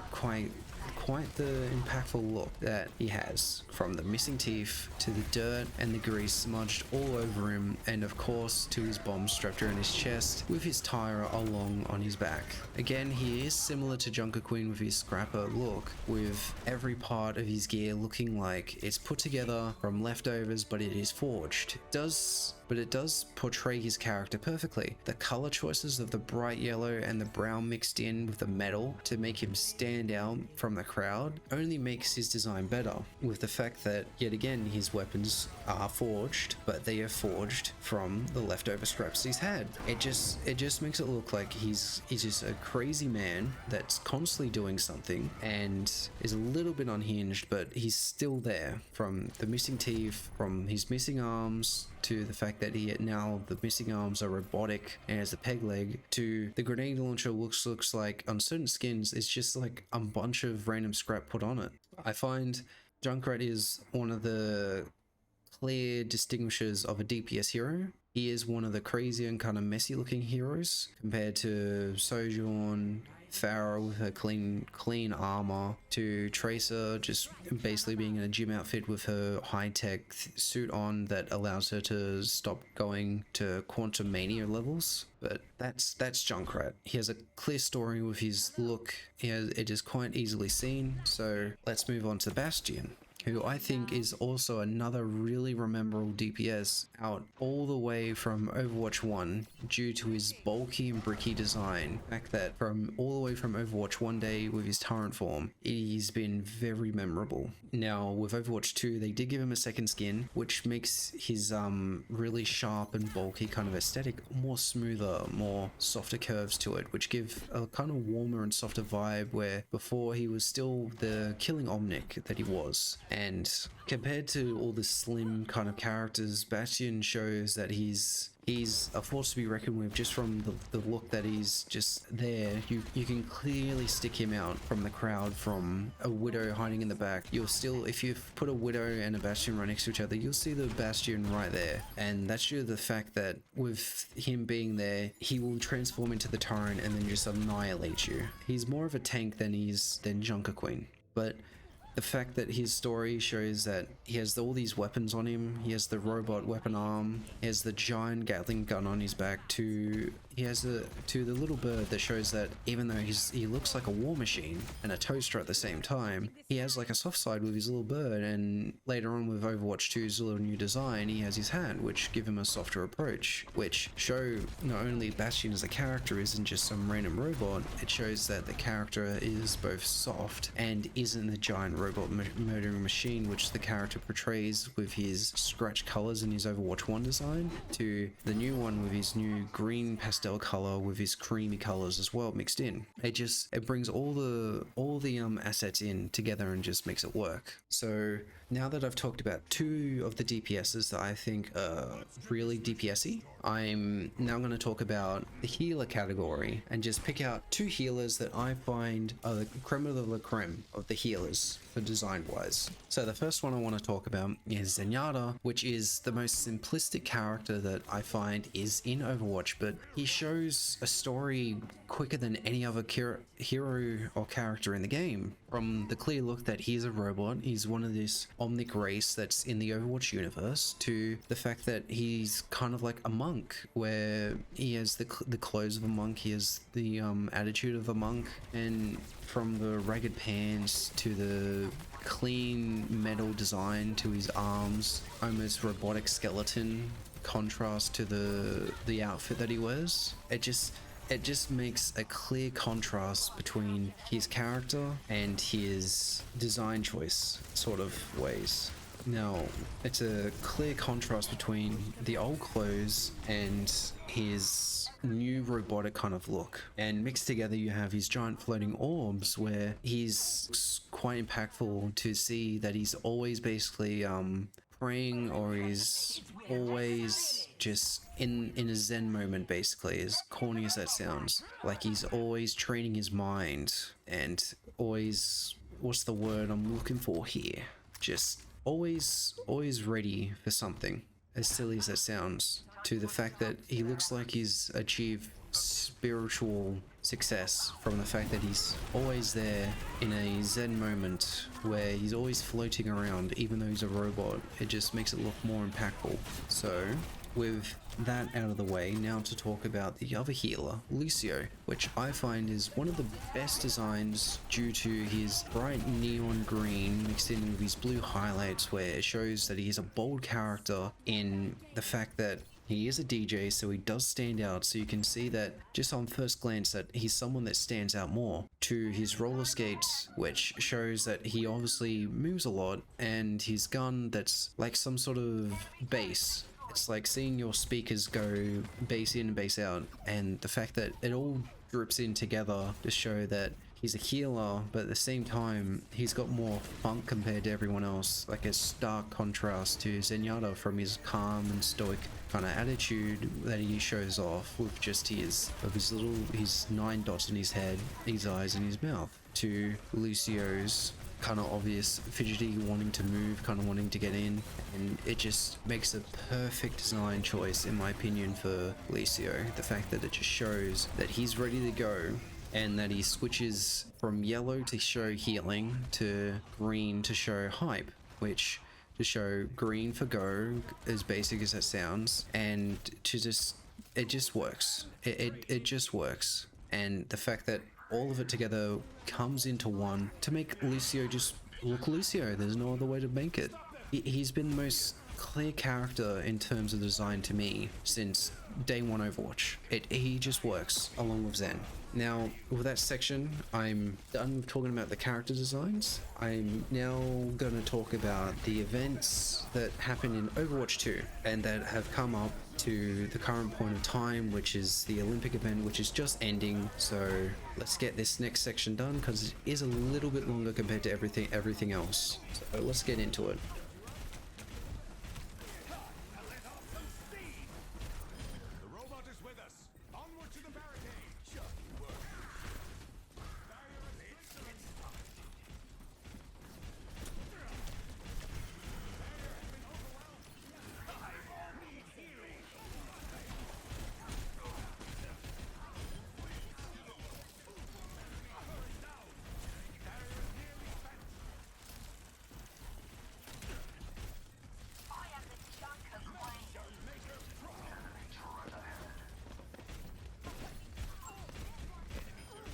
the impactful look that he has, from the missing teeth to the dirt and the grease smudged all over him, and of course to his bomb strapped around his chest with his tire along on his back. Again, he is similar to Junker Queen with his scrapper look, with every part of his gear looking like it's put together from leftovers, but it is forged. It does portray his character perfectly. The color choices of the bright yellow and the brown mixed in with the metal to make him stand out from the crowd only makes his design better, with the fact that, yet again, his weapons are forged, but they are forged from the leftover scraps he's had. It just makes it look like he's just a crazy man that's constantly doing something and is a little bit unhinged, but he's still there. From the missing teeth, from his missing arms, to the fact that now the missing arms are robotic and has a peg leg, to the grenade launcher looks like, on certain skins, it's just like a bunch of random scrap put on it. I find Junkrat is one of the clear distinguishers of a DPS hero. He is one of the crazy and kind of messy looking heroes, compared to Sojourn, Farah with her clean armor, to Tracer just basically being in a gym outfit with her high-tech suit on that allows her to stop going to Quantum Mania levels. But that's Junkrat. He has a clear story with his look. It is quite easily seen. So let's move on to Bastion, who I think is also another really memorable DPS out all the way from Overwatch 1 due to his bulky and bricky design. The fact that from all the way from Overwatch 1 day with his Torrent form, he's been very memorable. Now with Overwatch 2, they did give him a second skin, which makes his really sharp and bulky kind of aesthetic more smoother, more softer curves to it, which give a kind of warmer and softer vibe, where before he was still the killing Omnic that he was. And compared to all the slim kind of characters, Bastion shows that he's a force to be reckoned with, just from the look that he's just there. You can clearly stick him out from the crowd, from a Widow hiding in the back. You'll still, if you put a Widow and a Bastion right next to each other, you'll see the Bastion right there. And that's due to the fact that with him being there, he will transform into the Torrent and then just annihilate you. He's more of a tank than Junker Queen. But the fact that his story shows that he has all these weapons on him, he has the robot weapon arm, he has the giant Gatling gun on his back, to he has to the little bird that shows that even though he looks like a war machine and a toaster at the same time, he has like a soft side with his little bird. And later on with Overwatch 2's little new design, he has his hand, which give him a softer approach, which show not only Bastion as a character isn't just some random robot, it shows that the character is both soft and isn't the giant robot murdering machine which the character portrays with his scratch colors in his Overwatch 1 design, to the new one with his new green pastel color with his creamy colors as well mixed in. It brings all the assets in together and just makes it work. So now that I've talked about two of the DPSs that I think are really DPSy, I'm now going to talk about the healer category and just pick out two healers that I find are the creme of the creme of the healers for design wise. So the first one I want to talk about is Zenyatta, which is the most simplistic character that I find is in Overwatch, but he shows a story quicker than any other hero or character in the game. From the clear look that he's a robot, he's one of this omnic race that's in the Overwatch universe, to the fact that he's kind of like a monk, where he has the clothes of a monk, he has the attitude of a monk, and from the ragged pants to the clean metal design to his arms, almost robotic skeleton contrast to the outfit that he wears. It just makes a clear contrast between his character and his design choice sort of ways. Now, it's a clear contrast between the old clothes and his new robotic kind of look. And mixed together, you have his giant floating orbs, where he's quite impactful to see that he's always basically praying, or he's always just in a zen moment, basically, as corny as that sounds. Like he's always training his mind and always, what's the word I'm looking for here? Just always ready for something, as silly as that sounds, to the fact that he looks like he's achieved spiritual success from the fact that he's always there in a zen moment where he's always floating around. Even though he's a robot, it just makes it look more impactful. So with that out of the way, now to talk about the other healer, Lucio, which I find is one of the best designs due to his bright neon green mixed in with his blue highlights, where it shows that he is a bold character in the fact that he is a DJ, so he does stand out. So you can see that just on first glance that he's someone that stands out more, to his roller skates, which shows that he obviously moves a lot, and his gun that's like some sort of bass. It's like seeing your speakers go bass in and bass out, and the fact that it all drips in together to show that he's a healer, but at the same time he's got more funk compared to everyone else, like a stark contrast to Zenyatta from his calm and stoic kind of attitude that he shows off with just his 9 dots in his head, his eyes and his mouth, to Lucio's kind of obvious fidgety, wanting to move, kind of wanting to get in, and it just makes a perfect design choice in my opinion for Lucio. The fact that it just shows that he's ready to go, and that he switches from yellow to show healing to green to show hype, which to show green for go, as basic as that sounds, and to just, it just works. It just works. And the fact that all of it together comes into one to make Lucio just look Lucio. There's no other way to make it. He's been the most clear character in terms of design to me since day one Overwatch. He just works along with Zen. Now, with that section, I'm done with talking about the character designs. I'm now going to talk about the events that happened in Overwatch 2 and that have come up to the current point of time, which is the Olympic event, which is just ending. So let's get this next section done, because it is a little bit longer compared to everything else. So let's get into it.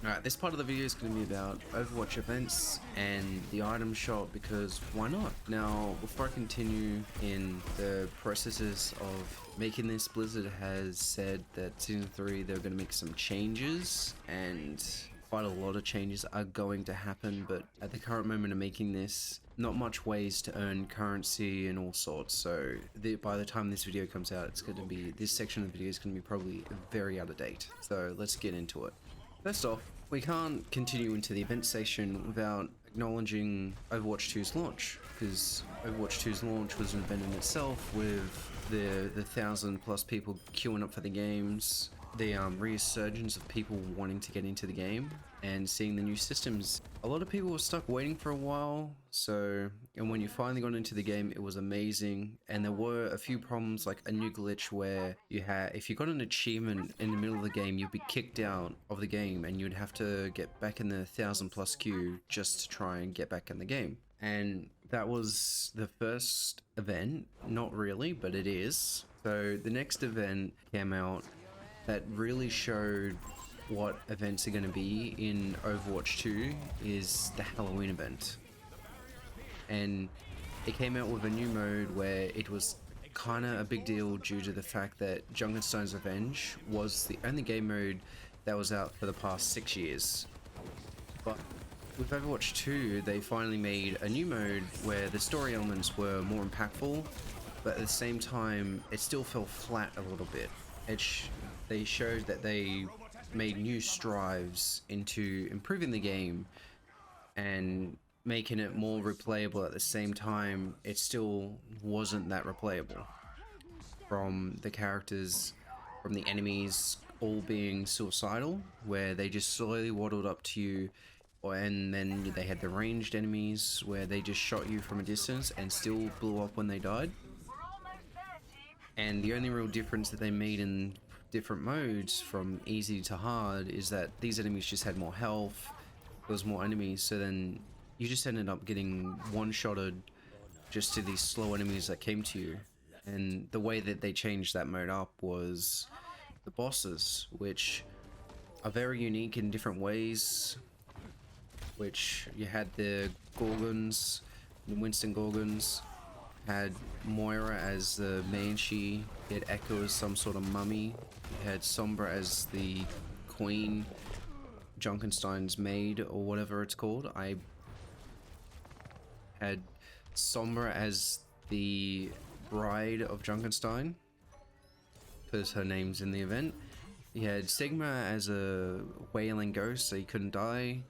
Alright, this part of the video is going to be about Overwatch events and the item shop, because why not? Now, before I continue in the processes of making this, Blizzard has said that Season 3 they're going to make some changes, and quite a lot of changes are going to happen, but at the current moment of making this, not much ways to earn currency and all sorts, so by the time this video comes out, it's going to be, this section of the video is going to be probably very out of date. So let's get into it. First off, we can't continue into the event station without acknowledging Overwatch 2's launch, because Overwatch 2's launch was an event in itself with the 1,000+ people queuing up for the games, the resurgence of people wanting to get into the game, and seeing the new systems. A lot of people were stuck waiting for a while, and when you finally got into the game, it was amazing. And there were a few problems, like a new glitch where if you got an achievement in the middle of the game, you'd be kicked out of the game, and you'd have to get back in the 1,000+ queue just to try and get back in the game. And that was the first event, not really, but it is. So the next event came out that really showed what events are going to be in Overwatch 2 is the Halloween event. And it came out with a new mode where it was kind of a big deal due to the fact that Junkenstein's Revenge was the only game mode that was out for the past 6 years. But with Overwatch 2, they finally made a new mode where the story elements were more impactful, but at the same time, it still fell flat a little bit. They showed that they made new strides into improving the game and making it more replayable. At the same time, it still wasn't that replayable. From the characters, from the enemies all being suicidal, where they just slowly waddled up to you, and then they had the ranged enemies where they just shot you from a distance and still blew up when they died. And the only real difference that they made in different modes from easy to hard is that these enemies just had more health, there was more enemies, so then you just ended up getting one-shotted just to these slow enemies that came to you. And the way that they changed that mode up was the bosses, which are very unique in different ways, which you had the Gorgons, the Winston Gorgons, had Moira as the Banshee, you had Echo as some sort of mummy, you had Sombra as the Queen, Junkenstein's maid, or whatever it's called. I had Sombra as the bride of Junkenstein, because her name's in the event. You had Sigma as a wailing ghost, so he couldn't die.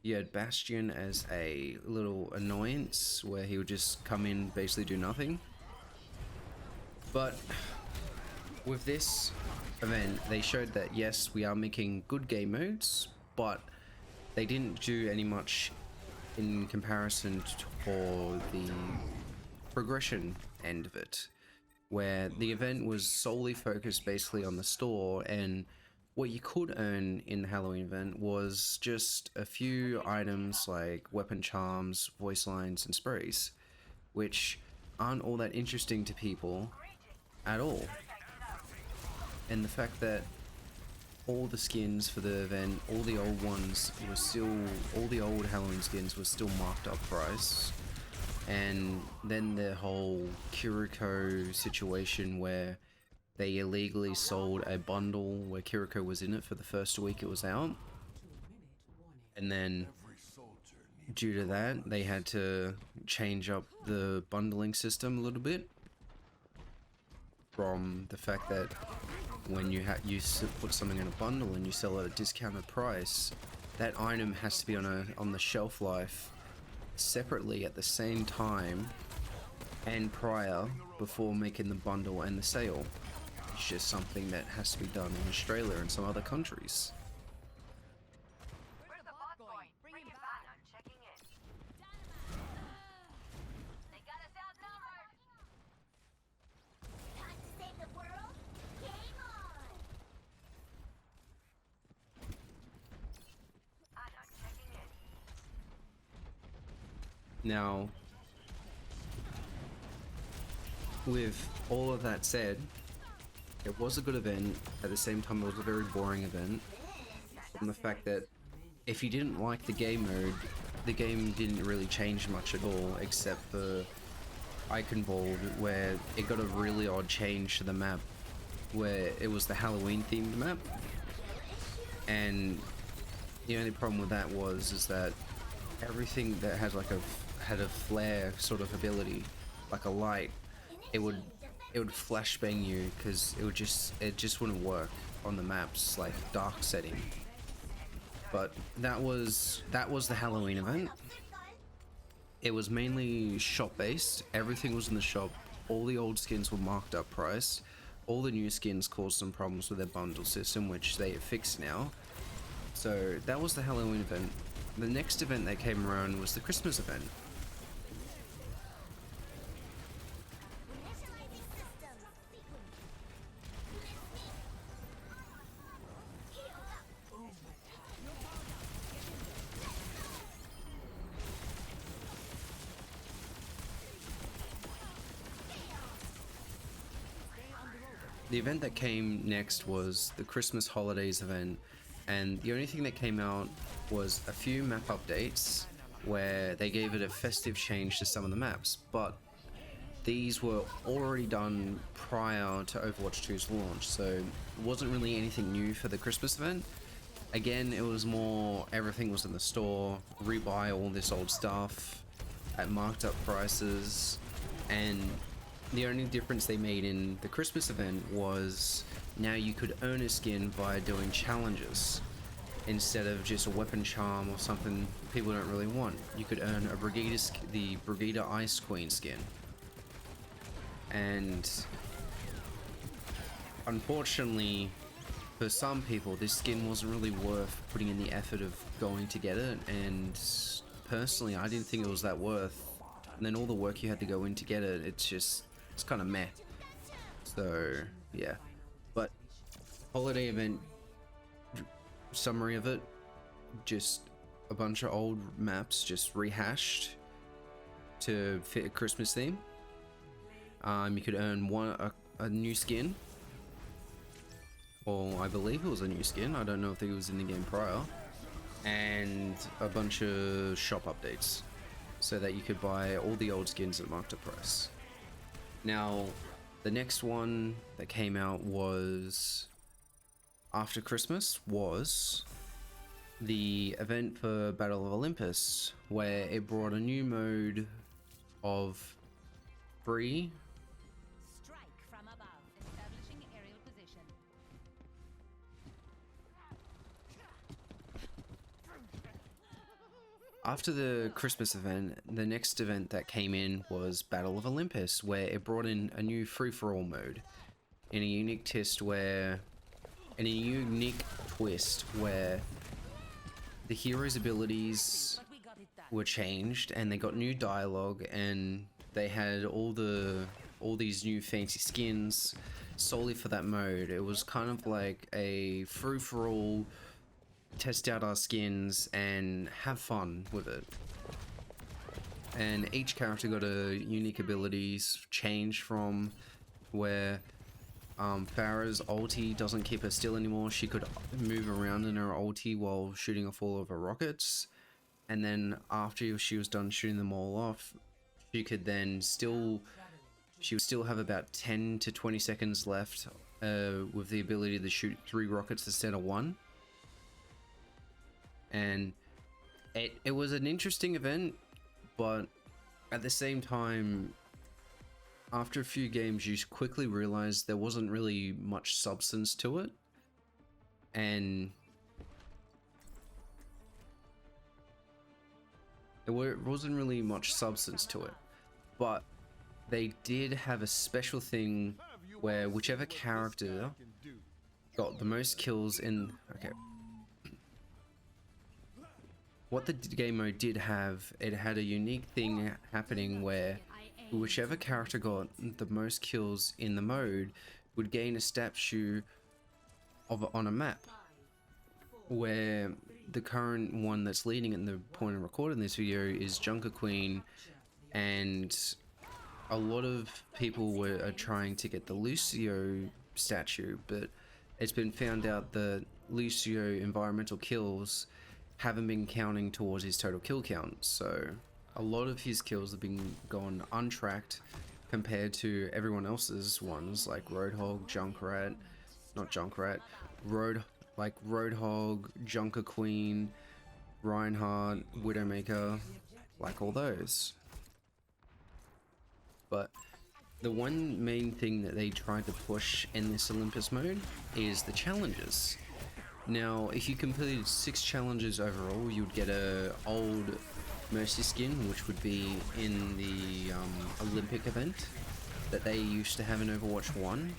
You had Bastion as a little annoyance, where he would just come in, basically do nothing. But with this event, they showed that yes, we are making good game modes, but they didn't do any much in comparison for the progression end of it, where the event was solely focused basically on the store, and what you could earn in the Halloween event was just a few items like weapon charms, voice lines, and sprays, which aren't all that interesting to people at all. And the fact that all the skins for the event, all the old ones were still, all the old Halloween skins were still marked up price. And then the whole Kiriko situation where they illegally sold a bundle where Kiriko was in it for the first week it was out. And then due to that, they had to change up the bundling system a little bit. From the fact that when you put something in a bundle and you sell at a discounted price, that item has to be on the shelf life separately at the same time and prior before making the bundle and the sale. It's just something that has to be done in Australia and some other countries. Where's the bot going? Bring him back. I'm checking in. They got us outnumbered. Time to save the world? Game on! I'm checking in. Now, with all of that said, it was a good event. At the same time, it was a very boring event, from the fact that if you didn't like the game mode, the game didn't really change much at all, except for Eichenwald, where it got a really odd change to the map, where it was the Halloween themed map, and the only problem with that is that everything that had like had a flare sort of ability, like a light, it would flashbang you because it just wouldn't work on the maps like dark setting. But that was the Halloween event. It was mainly shop based. Everything was in the shop. All the old skins were marked up price. All the new skins caused some problems with their bundle system, which they have fixed now. So that was the Halloween event. The next event that came around was the Christmas event. The event that came next was the Christmas holidays event, and the only thing that came out was a few map updates where they gave it a festive change to some of the maps, but these were already done prior to Overwatch 2's launch, so it wasn't really anything new for the Christmas event. Again, it was more everything was in the store, rebuy all this old stuff at marked up prices, and the only difference they made in the Christmas event was now you could earn a skin by doing challenges instead of just a weapon charm or something people don't really want. You could earn a the Brigida Ice Queen skin. And unfortunately, for some people, this skin wasn't really worth putting in the effort of going to get it, and personally, I didn't think it was that worth. And then all the work you had to go in to get it, it's kind of meh. So yeah, but holiday event summary of it, just a bunch of old maps just rehashed to fit a Christmas theme. You could earn a new skin, or I believe it was a new skin. I don't know if it was in the game prior, and a bunch of shop updates so that you could buy all the old skins at marked up price. Now, the next one that came out was after Christmas was the event for Battle of Olympus, where it brought a new mode of free. Strike from above, establishing aerial position. After the Christmas event, the next event that came in was Battle of Olympus, where it brought in a new free-for-all mode in a unique twist where the hero's abilities But we got it done. were changed and they got new dialogue, and they had all these new fancy skins solely for that mode. It was kind of like a free-for-all, test out our skins and have fun with it. And each character got a unique abilities change from where Farah's ulti doesn't keep her still anymore. She could move around in her ulti while shooting off all of her rockets, and then after she was done shooting them all off, she would still have about 10 to 20 seconds left with the ability to shoot 3 rockets instead of 1. And it was an interesting event, but at the same time, after a few games, you quickly realized there wasn't really much substance to it, and wasn't really much substance to it. But they did have a special thing where whichever character got the most kills in. Okay. What the game mode did have, it had a unique thing happening where whichever character got the most kills in the mode would gain a statue on a map, where the current one that's leading at the point of recording this video is Junker Queen, and a lot of people are trying to get the Lucio statue, but it's been found out that Lucio environmental kills haven't been counting towards his total kill count. So a lot of his kills have been gone untracked compared to everyone else's ones, like Roadhog, Junkrat, not Junkrat, Roadhog, Junker Queen, Reinhardt, Widowmaker, like all those. But the one main thing that they tried to push in this Olympus mode is the challenges. Now, if you completed 6 challenges overall, you'd get a old Mercy skin, which would be in the Olympic event that they used to have in Overwatch 1.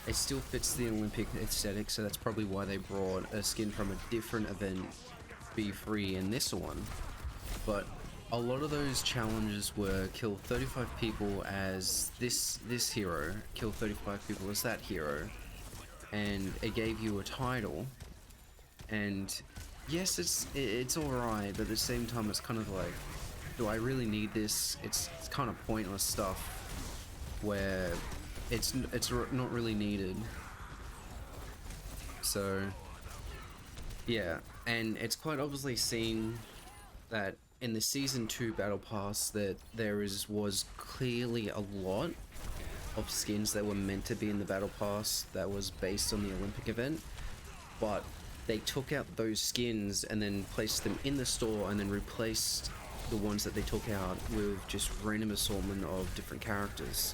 It still fits the Olympic aesthetic, so that's probably why they brought a skin from a different event be free in this one. But a lot of those challenges were kill 35 people as this hero, kill 35 people as that hero, and it gave you a title. And yes, it's alright, but at the same time it's kind of like, do I really need this? It's kind of pointless stuff where it's not really needed. So yeah, and it's quite obviously seen that in the Season 2 Battle Pass that was clearly a lot of skins that were meant to be in the Battle Pass that was based on the Olympic event, but they took out those skins and then placed them in the store and then replaced the ones that they took out with just random assortment of different characters,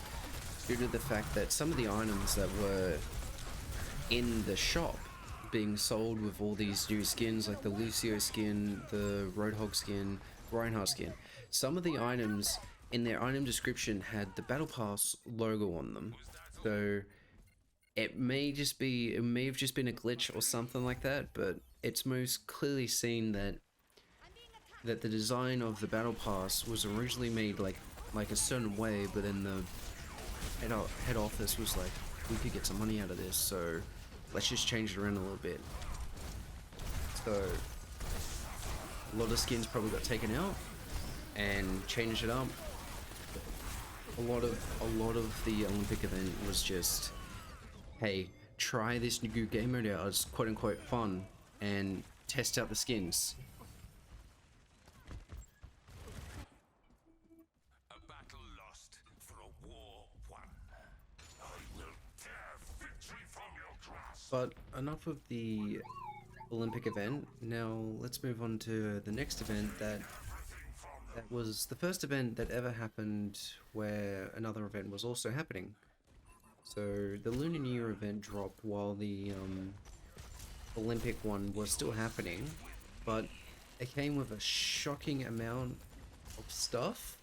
due to the fact that some of the items that were in the shop being sold with all these new skins, like the Lucio skin, the Roadhog skin, Reinhardt skin, some of the items in their item description had the Battle Pass logo on them. So it may have just been a glitch or something like that, but it's most clearly seen that the design of the Battle Pass was originally made like a certain way, but then the head office was like, we could get some money out of this, so let's just change it around a little bit. So a lot of skins probably got taken out and changed it up. A lot of the Olympic event was just, hey, try this new game mode out, it's quote unquote fun, and test out the skins. A battle lost for a war won. I will tear victory from your grasp. But enough of the Olympic event. Now let's move on to the next event that was the first event that ever happened where another event was also happening. So the Lunar New Year event dropped while the Olympic one was still happening, but it came with a shocking amount of stuff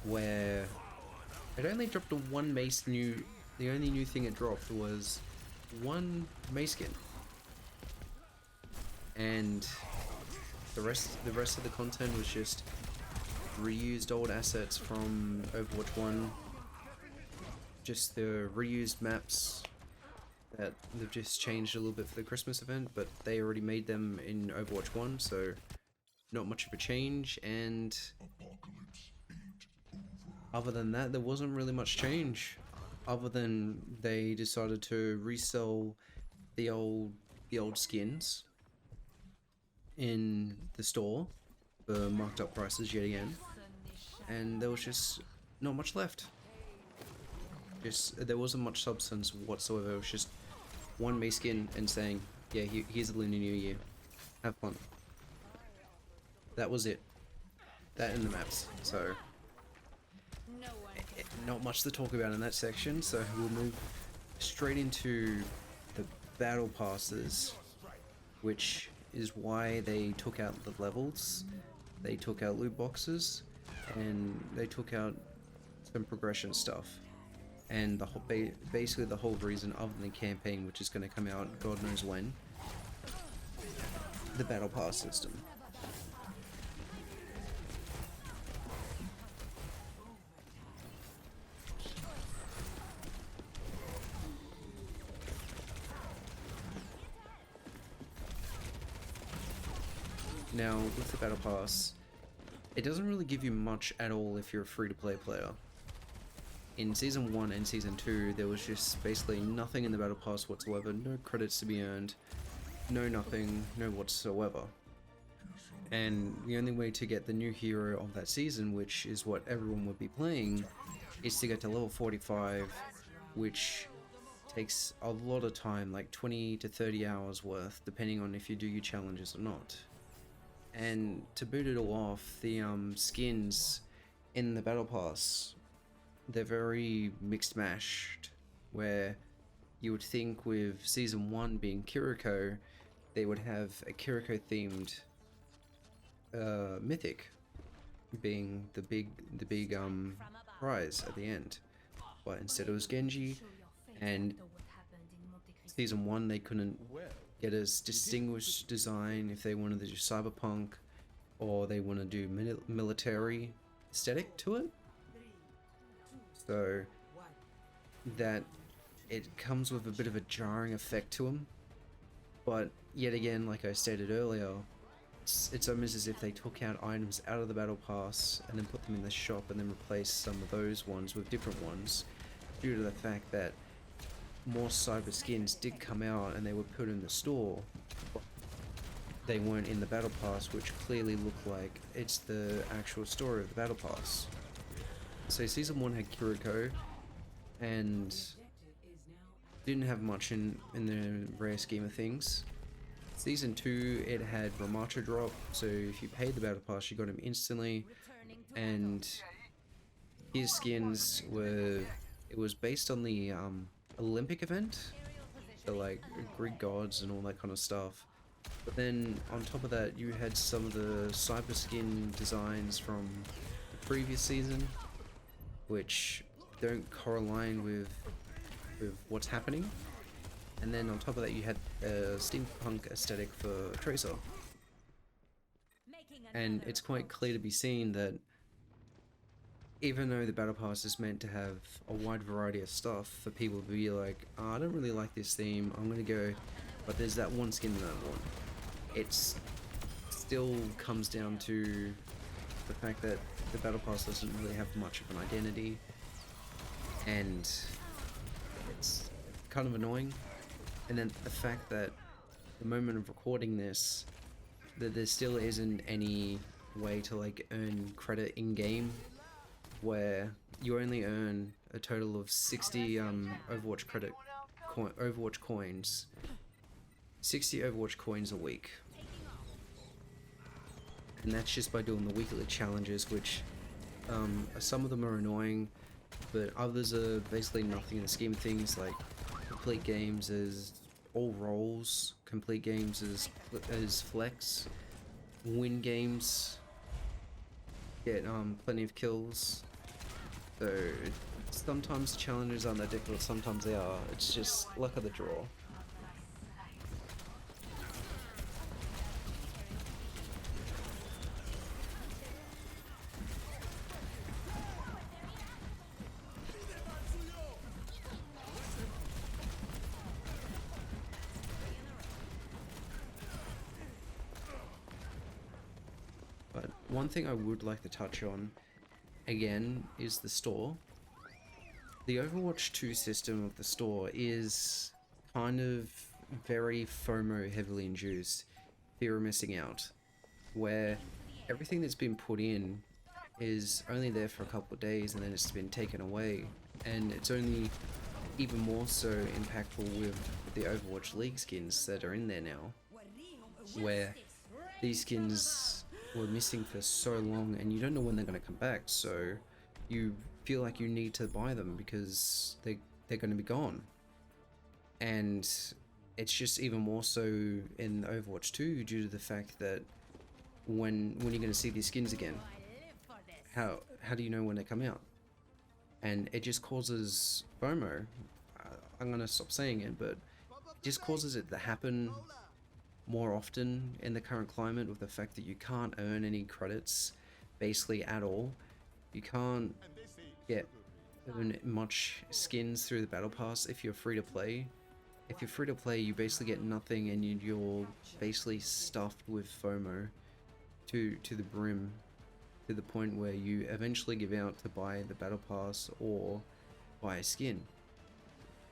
where it only dropped a one mace the only new thing it dropped was one mace skin. And the rest of the content was just reused old assets from Overwatch 1, just the reused maps that they've just changed a little bit for the Christmas event, but they already made them in Overwatch 1, so not much of a change. And other than that, there wasn't really much change, other than they decided to resell the old skins in the store for marked up prices yet again, and there was just not much left. There wasn't much substance whatsoever. It was just one mace skin and saying, yeah, here's the Lunar New Year, have fun. That was it. That and the maps. So not much to talk about in that section, so we'll move straight into the battle passes, which is why they took out the levels, they took out loot boxes, and they took out some progression stuff. And the whole, basically the whole reason, other than the campaign, which is going to come out God knows when, the battle pass system. Now, with the Battle Pass, it doesn't really give you much at all if you're a free-to-play player. In Season 1 and Season 2, there was just basically nothing in the Battle Pass whatsoever, no credits to be earned, no nothing, no whatsoever. And the only way to get the new hero of that season, which is what everyone would be playing, is to get to level 45, which takes a lot of time, like 20 to 30 hours worth, depending on if you do your challenges or not. And to boot it all off, the skins in the battle pass, they're very mixed mashed, where you would think with season 1 being Kiriko, they would have a Kiriko themed mythic being the big prize at the end, but instead it was Genji. And season 1 they couldn't get a distinguished design if they wanted to do cyberpunk or they want to do military aesthetic to it, so that it comes with a bit of a jarring effect to them. But yet again, like I stated earlier, it's almost as if they took out items out of the battle pass and then put them in the shop and then replaced some of those ones with different ones, due to the fact that more cyber skins did come out and they were put in the store, but they weren't in the battle pass, which clearly looked like it's the actual story of the battle pass. So season 1 had Kiriko and didn't have much in the rare scheme of things. Season 2, it had Ramacha drop, so if you paid the battle pass you got him instantly, and his skins were, it was based on the Olympic event, so like Greek gods and all that kind of stuff. But then on top of that you had some of the cyber skin designs from the previous season, which don't correlate with what's happening. And then on top of that you had a steampunk aesthetic for Tracer. And it's quite clear to be seen that even though the battle pass is meant to have a wide variety of stuff for people to be like, oh, I don't really like this theme, I'm gonna go, but there's that one skin that I want. It's still comes down to the fact that the battle pass doesn't really have much of an identity, and it's kind of annoying. And then the fact that the moment of recording this, that there still isn't any way to like earn credit in game, where you only earn a total of 60 Overwatch Overwatch coins, 60 Overwatch coins a week, and that's just by doing the weekly challenges, which some of them are annoying, but others are basically nothing in the scheme of things. Like complete games as all roles, complete games as flex, win games, get plenty of kills. So sometimes challenges aren't that difficult, sometimes they are. It's just luck of the draw. But one thing I would like to touch on again is the store. The Overwatch 2 system of the store is kind of very FOMO heavily induced, fear of missing out, where everything that's been put in is only there for a couple of days and then it's been taken away, and it's only even more so impactful with the Overwatch League skins that are in there now, where these skins were missing for so long and you don't know when they're going to come back, so you feel like you need to buy them because they're going to be gone. And it's just even more so in Overwatch 2 due to the fact that when you're going to see these skins again, how do you know when they come out? And it just causes FOMO. I'm going to stop saying it, but it just causes it to happen more often in the current climate, with the fact that you can't earn any credits basically at all. You can't earn much skins through the battle pass if you're free to play. If you're free to play, you basically get nothing, and you're basically stuffed with FOMO to the brim, to the point where you eventually give out to buy the battle pass or buy a skin.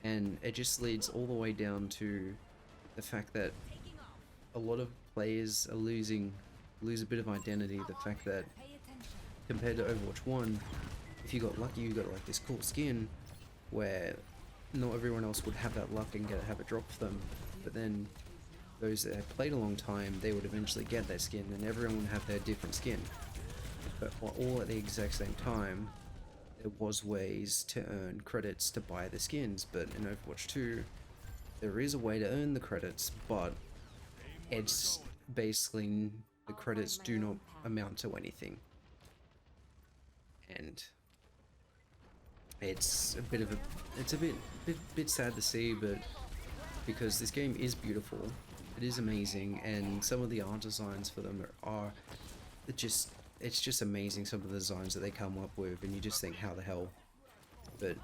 And it just leads all the way down to the fact that a lot of players are lose a bit of identity. The fact that Pay attention. compared to Overwatch 1, if you got lucky, you got like this cool skin where not everyone else would have that luck and have it drop for them. But then those that had played a long time, they would eventually get that skin, and everyone would have their different skin. But all at the exact same time, there was ways to earn credits to buy the skins. But in Overwatch 2, there is a way to earn the credits, but it's basically the credits do not amount to anything. And it's a bit sad to see, but because this game is beautiful, it is amazing, and some of the art designs for them are it's just amazing, some of the designs that they come up with, and you just think, how the hell. But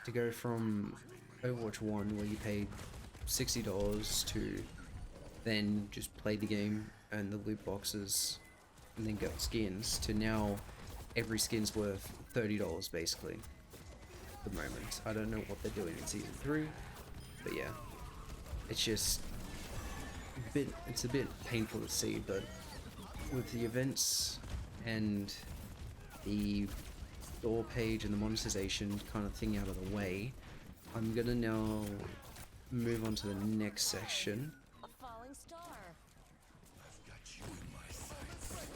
to go from Overwatch 1 where you paid $60 to then just play the game and the loot boxes and then get skins, to now every skin's worth $30 basically at the moment. I don't know what they're doing in season 3, but yeah, it's just it's a bit painful to see. But with the events and the store page and the monetization kind of thing out of the way, I'm gonna now move on to the next section. A falling star. I've got you in my sights.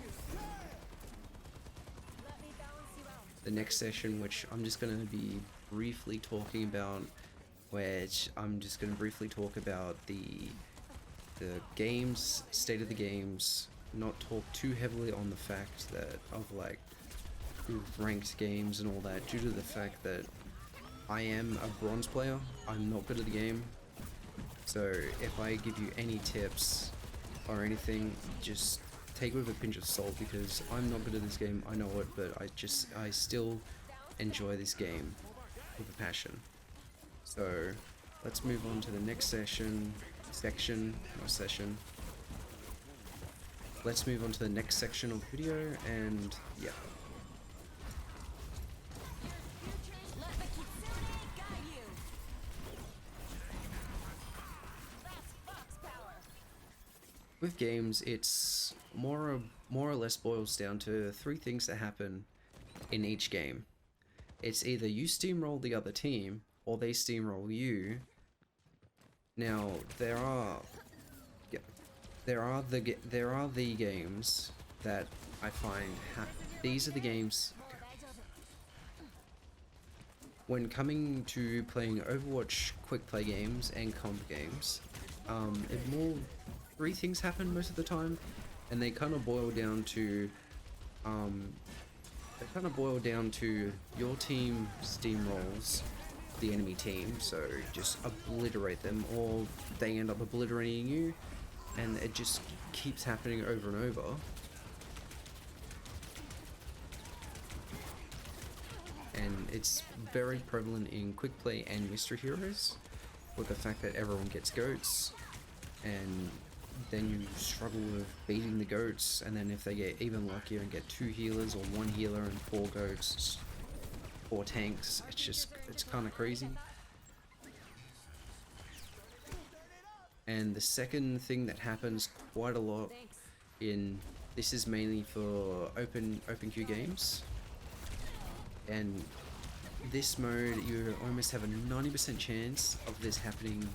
Let me balance you out. The next session, which I'm just going to be briefly talking about, which I'm just going to briefly talk about the games, state of the games, not talk too heavily on the fact that of like ranked games and all that, due to the fact that I am a bronze player. I'm not good at the game, so if I give you any tips or anything, just take it with a pinch of salt, because I'm not good at this game, I know it, but I still enjoy this game with a passion. So let's move on to the next session. Let's move on to the next section of the video, and yeah. Let the casue guide you. That's fox power. With games, it's more or less boils down to 3 things that happen in each game. It's either you steamroll the other team, or they steamroll you. Now there are the games that I find these are the games when coming to playing Overwatch quick play games and comp games. It 3 things happen most of the time, and they kind of boil down to your team steamrolls the enemy team, so just obliterate them, or they end up obliterating you, and it just keeps happening over and over. And it's very prevalent in quick play and mystery heroes, with the fact that everyone gets goats, and then you struggle with beating the goats, and then if they get even luckier and get 2 healers or 1 healer and 4 goats, 4 tanks, it's kind of crazy. And the second thing that happens quite a lot this is mainly for open queue games, and this mode you almost have a 90% chance of this happening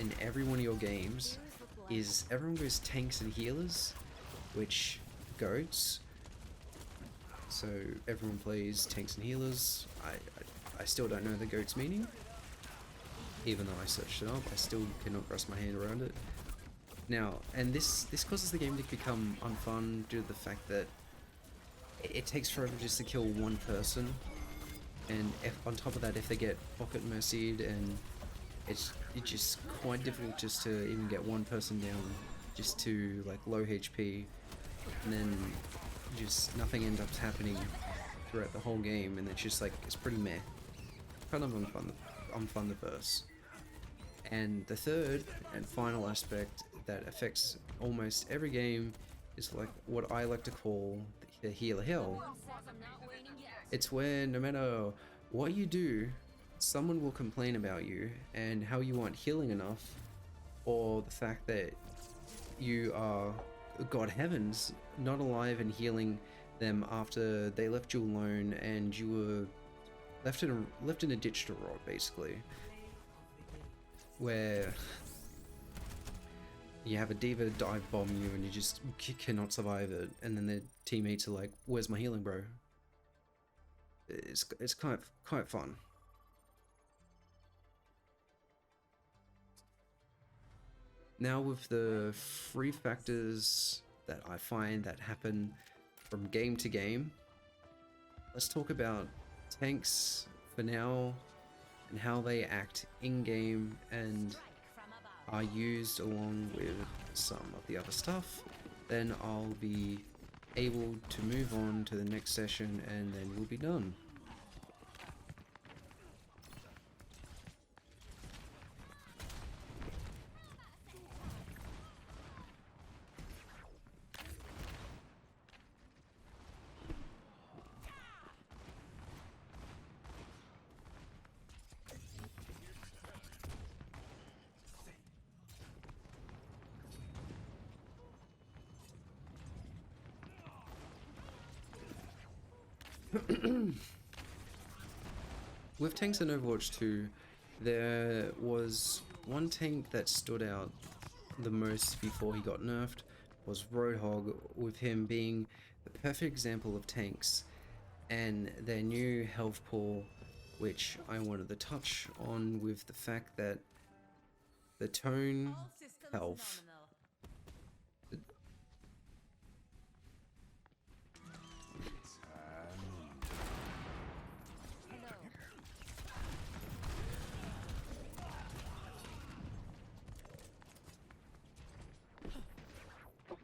in every one of your games, is everyone goes tanks and healers, which goats. So everyone plays tanks and healers. I still don't know the goat's meaning, even though I searched it up. I still cannot grasp my hand around it. Now, and this causes the game to become unfun due to the fact that it takes forever just to kill one person, and on top of that, if they get pocket mercied, and it's just quite difficult just to even get one person down, just to like low HP, and then just nothing ends up happening throughout the whole game, and it's just like, it's pretty meh, kind of unfun the verse. And the third and final aspect that affects almost every game is like what I like to call the healer hell. It's where no matter what you do, someone will complain about you and how you aren't healing enough, or the fact that you are, God heavens, not alive and healing them after they left you alone and you were left in a ditch to rot, basically, where you have a diva dive bomb you and you just cannot survive it, and then their teammates are like, "Where's my healing, bro?" It's quite fun. Now with the free factors that I find that happen from game to game, let's talk about tanks for now and how they act in-game and are used along with some of the other stuff. Then I'll be able to move on to the next session and then we'll be done. With tanks in Overwatch 2, there was one tank that stood out the most before he got nerfed, was Roadhog, with him being the perfect example of tanks and their new health pool, which I wanted to touch on with the fact that the tone All systems health nominal.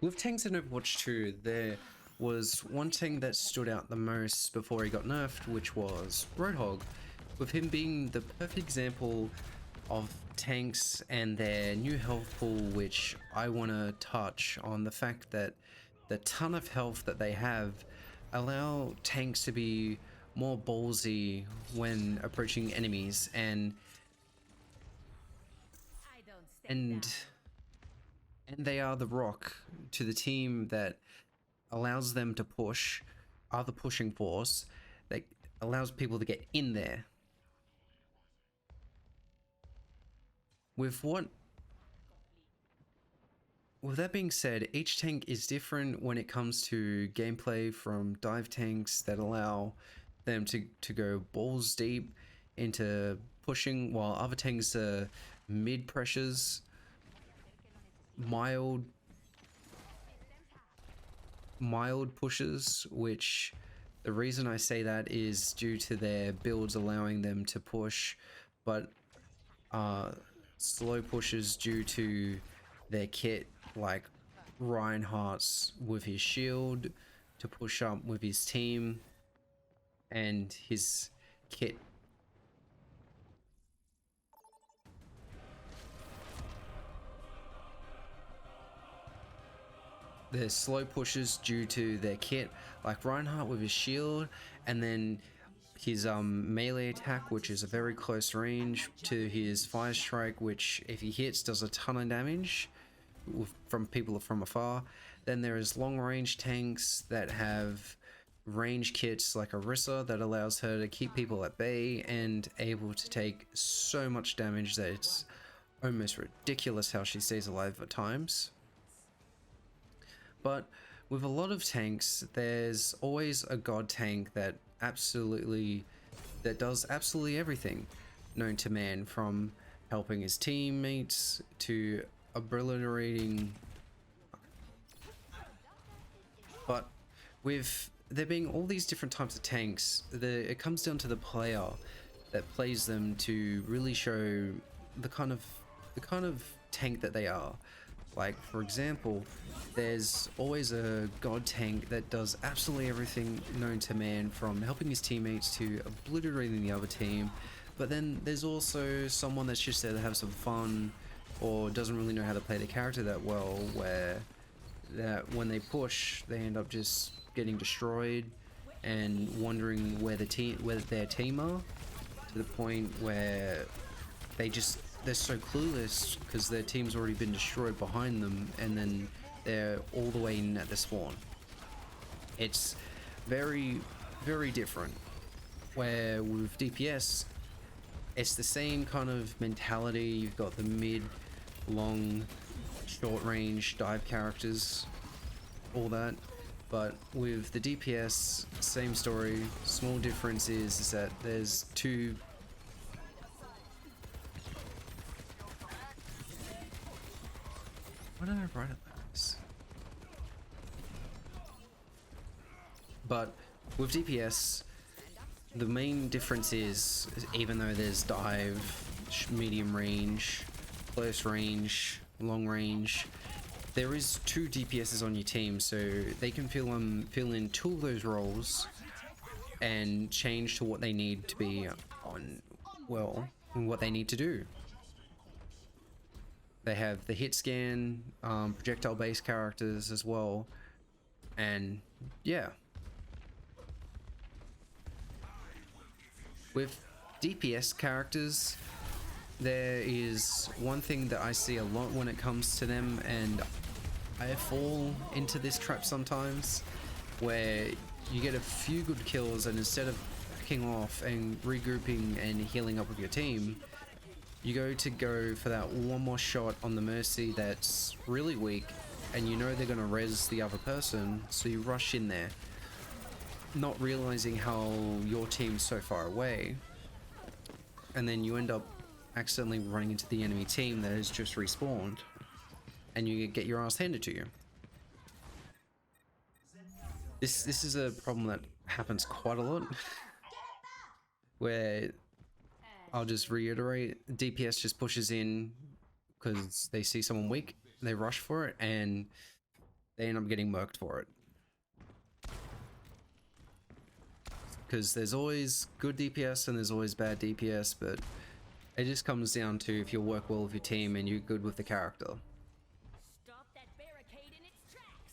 with tanks in Overwatch 2, there was one tank that stood out the most before he got nerfed, which was Roadhog, with him being the perfect example of tanks and their new health pool, which I want to touch on the fact that the ton of health that they have allow tanks to be more ballsy when approaching enemies and I don't stay and down. and they are the rock to the team that allows them to push, are the pushing force that allows people to get in there. With that being said, each tank is different when it comes to gameplay, from dive tanks that allow them to go balls deep into pushing, while other tanks are mid pressures, mild pushes, which the reason I say that is due to their builds allowing them to push, but slow pushes due to their kit, like Reinhardt's with his shield to push up with his team and his kit. There's slow pushes due to their kit, like Reinhardt with his shield, and then his melee attack, which is a very close range, to his fire strike, which if he hits does a ton of damage from people from afar. Then there is long range tanks that have range kits like Orisa that allows her to keep people at bay and able to take so much damage that it's almost ridiculous how she stays alive at times. But with a lot of tanks, there's always a god tank that does absolutely everything known to man, from helping his teammates to obliterating. But with there being all these different types of tanks, it comes down to the player that plays them to really show the kind of tank that they are. Like, for example, there's always a god tank that does absolutely everything known to man, from helping his teammates to obliterating the other team. But then there's also someone that's just there to have some fun, or doesn't really know how to play the character that well, where that when they push, they end up just getting destroyed and wondering where their team are, to the point where they just they're so clueless because their team's already been destroyed behind them, and then they're all the way in at the spawn. It's very, very different. Where with DPS, it's the same kind of mentality. You've got the mid, long, short range dive characters, all that. But with the DPS, same story. Small difference is that there's two. Why did I write it like this? But with DPS, the main difference is even though there's dive, medium range, close range, long range, there is two DPSs on your team, so they can fill in two of those roles and change to what they need to be on, well, what they need to do. They have the hit scan, projectile based characters as well, and yeah. With DPS characters, there is one thing that I see a lot when it comes to them, and I fall into this trap sometimes, where you get a few good kills and instead of backing off and regrouping and healing up with your team, you go for that one more shot on the Mercy that's really weak, and you know they're going to res the other person, so you rush in there, not realizing how your team's so far away, and then you end up accidentally running into the enemy team that has just respawned, and you get your ass handed to you. This is a problem that happens quite a lot, where I'll just reiterate, DPS just pushes in because they see someone weak, they rush for it, and they end up getting murked for it. Because there's always good DPS and there's always bad DPS, but it just comes down to if you work well with your team and you're good with the character. Stop that barricade in its tracks.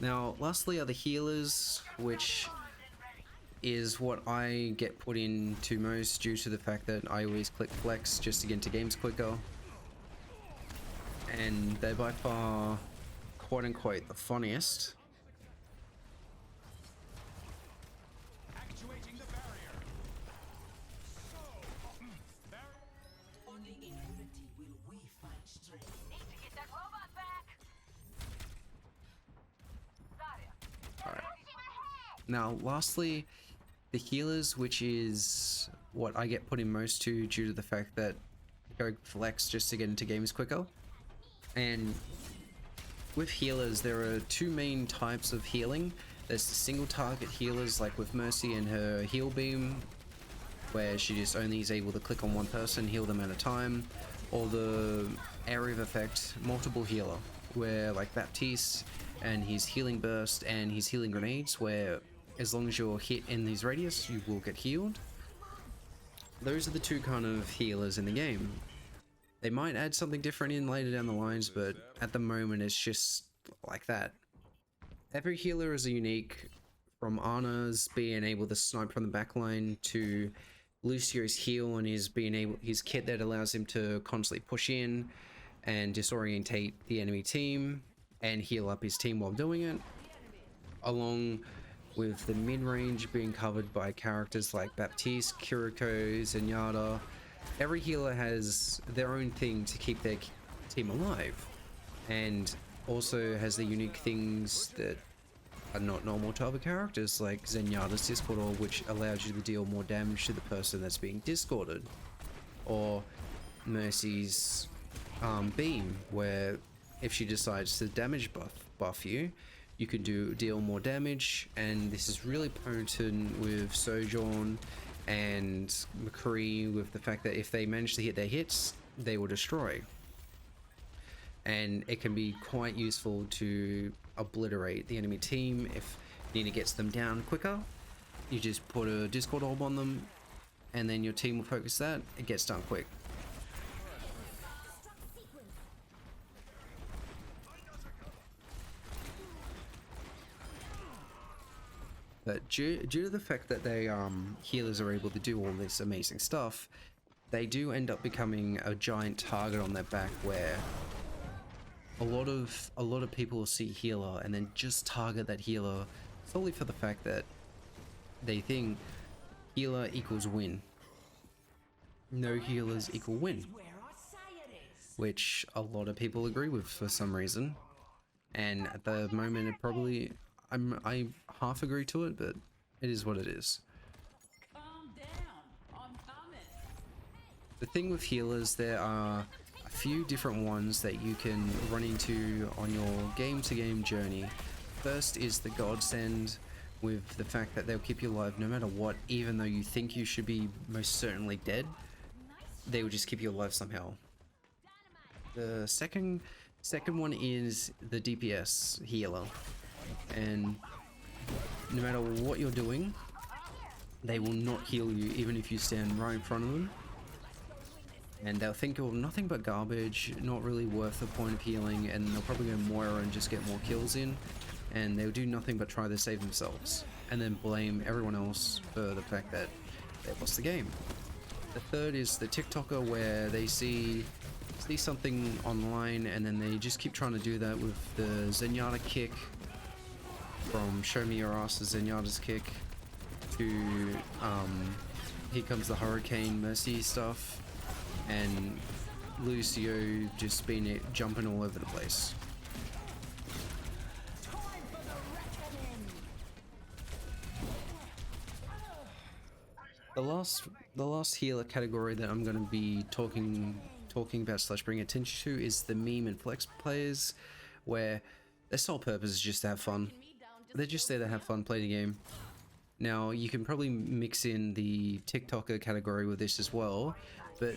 Now, lastly are the healers, which is what I get put into most due to the fact that I always click flex just to get into games quicker. And they're by far, quote unquote, the funniest. Actuating the barrier. Only in unity will we find strength. Need to get that robot back. Zarya. Alright. Now, lastly, the healers, which is what I get put in most to due to the fact that I go flex just to get into games quicker. And with healers, there are two main types of healing. There's the single target healers, like with Mercy and her heal beam, where she just only is able to click on one person, heal them at a time, or the area of effect multiple healer, where like Baptiste and his healing burst and his healing grenades, where as long as you're hit in these radius, you will get healed. Those are the two kind of healers in the game. They might add something different in later down the lines, but at the moment it's just like that. Every healer is unique, from Ana's being able to snipe from the backline to Lucio's heal and his kit that allows him to constantly push in and disorientate the enemy team and heal up his team while doing it, along with the mid-range being covered by characters like Baptiste, Kiriko, Zenyatta. Every healer has their own thing to keep their team alive, and also has the unique things that are not normal to other characters, like Zenyatta's Discord Orb, which allows you to deal more damage to the person that's being discorded, or Mercy's beam, where if she decides to damage buff you, you can deal more damage. And this is really potent with Sojourn and McCree, with the fact that if they manage to hit their hits, they will destroy. And it can be quite useful to obliterate the enemy team. If Nina gets them down quicker, you just put a Discord Orb on them, and then your team will focus that. It gets done quick. But due to the fact that they healers are able to do all this amazing stuff, they do end up becoming a giant target on their back, where a lot of people will see healer and then just target that healer solely for the fact that they think healer equals win. No healers equal win, which a lot of people agree with for some reason. And at the moment, it probably I half agree to it, but it is what it is. Calm down. I'm coming. The thing with healers, there are a few different ones that you can run into on your game-to-game journey. First is the godsend, with the fact that they'll keep you alive no matter what, even though you think you should be most certainly dead. They will just keep you alive somehow. The second one is the DPS healer, and no matter what you're doing, they will not heal you even if you stand right in front of them, and they'll think you're nothing but garbage, not really worth the point of healing, and they'll probably go Moira and just get more kills in, and they'll do nothing but try to save themselves and then blame everyone else for the fact that they lost the game. The third is the TikToker, where they see something online and then they just keep trying to do that with the Zenyatta kick, from show me your ass to Zenyatta's kick, to here comes the hurricane mercy stuff, and Lucio just been jumping all over the place. The last healer category that I'm going to be talking about / bring attention to is the meme and flex players, where their sole purpose is just to have fun. They're just there to have fun, play the game. Now, you can probably mix in the TikToker category with this as well, but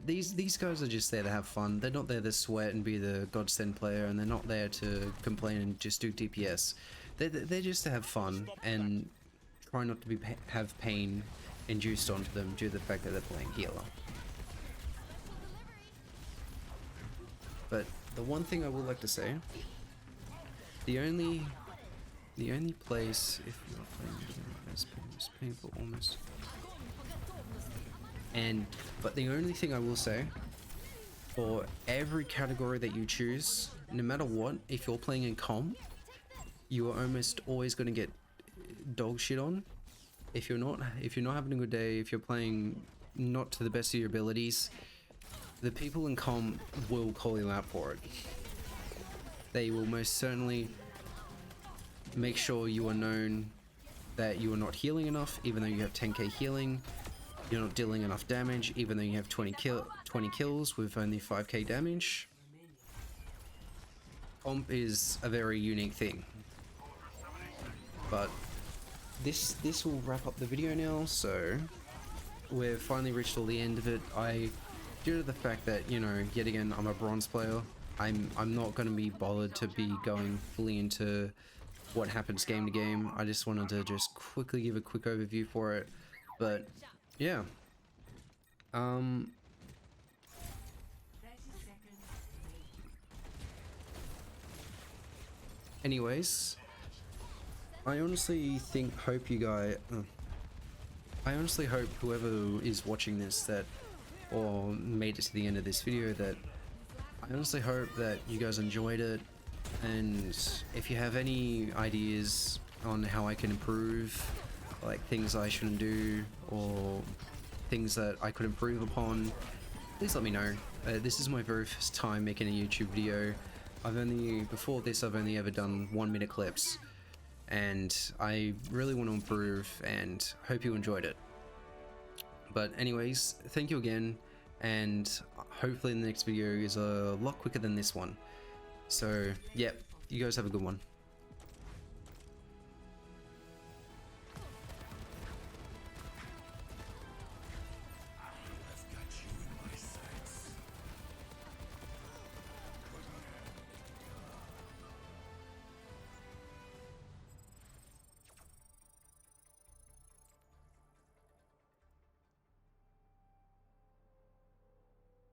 these guys are just there to have fun. They're not there to sweat and be the godsend player, and they're not there to complain and just do DPS. They're just to have fun and try not to have pain induced onto them due to the fact that they're playing healer. But the one thing I would like to say, the only place, if you're playing it's painful almost, but the only thing I will say, for every category that you choose, no matter what, if you're playing in comp, you are almost always going to get dog shit on. If you're not having a good day, if you're playing not to the best of your abilities, the people in comp will call you out for it. They will most certainly make sure you are known that you are not healing enough, even though you have 10k healing. You're not dealing enough damage, even though you have 20 kills with only 5k damage. Comp is a very unique thing. But this will wrap up the video now, so we've finally reached all the end of it. Due to the fact that, you know, yet again, I'm a bronze player, I'm not going to be bothered to be going fully into what happens game to game. I just wanted to just quickly give a quick overview for it. But yeah, anyways, I honestly hope whoever is watching this or made it to the end of this video, that I honestly hope that you guys enjoyed it, and if you have any ideas on how I can improve, like things I shouldn't do or things that I could improve upon, please let me know. This is my very first time making a YouTube video. Before this I've only ever done 1-minute clips, and I really want to improve and hope you enjoyed it. But anyways, thank you again, and hopefully the next video is a lot quicker than this one. So yeah, you guys have a good one.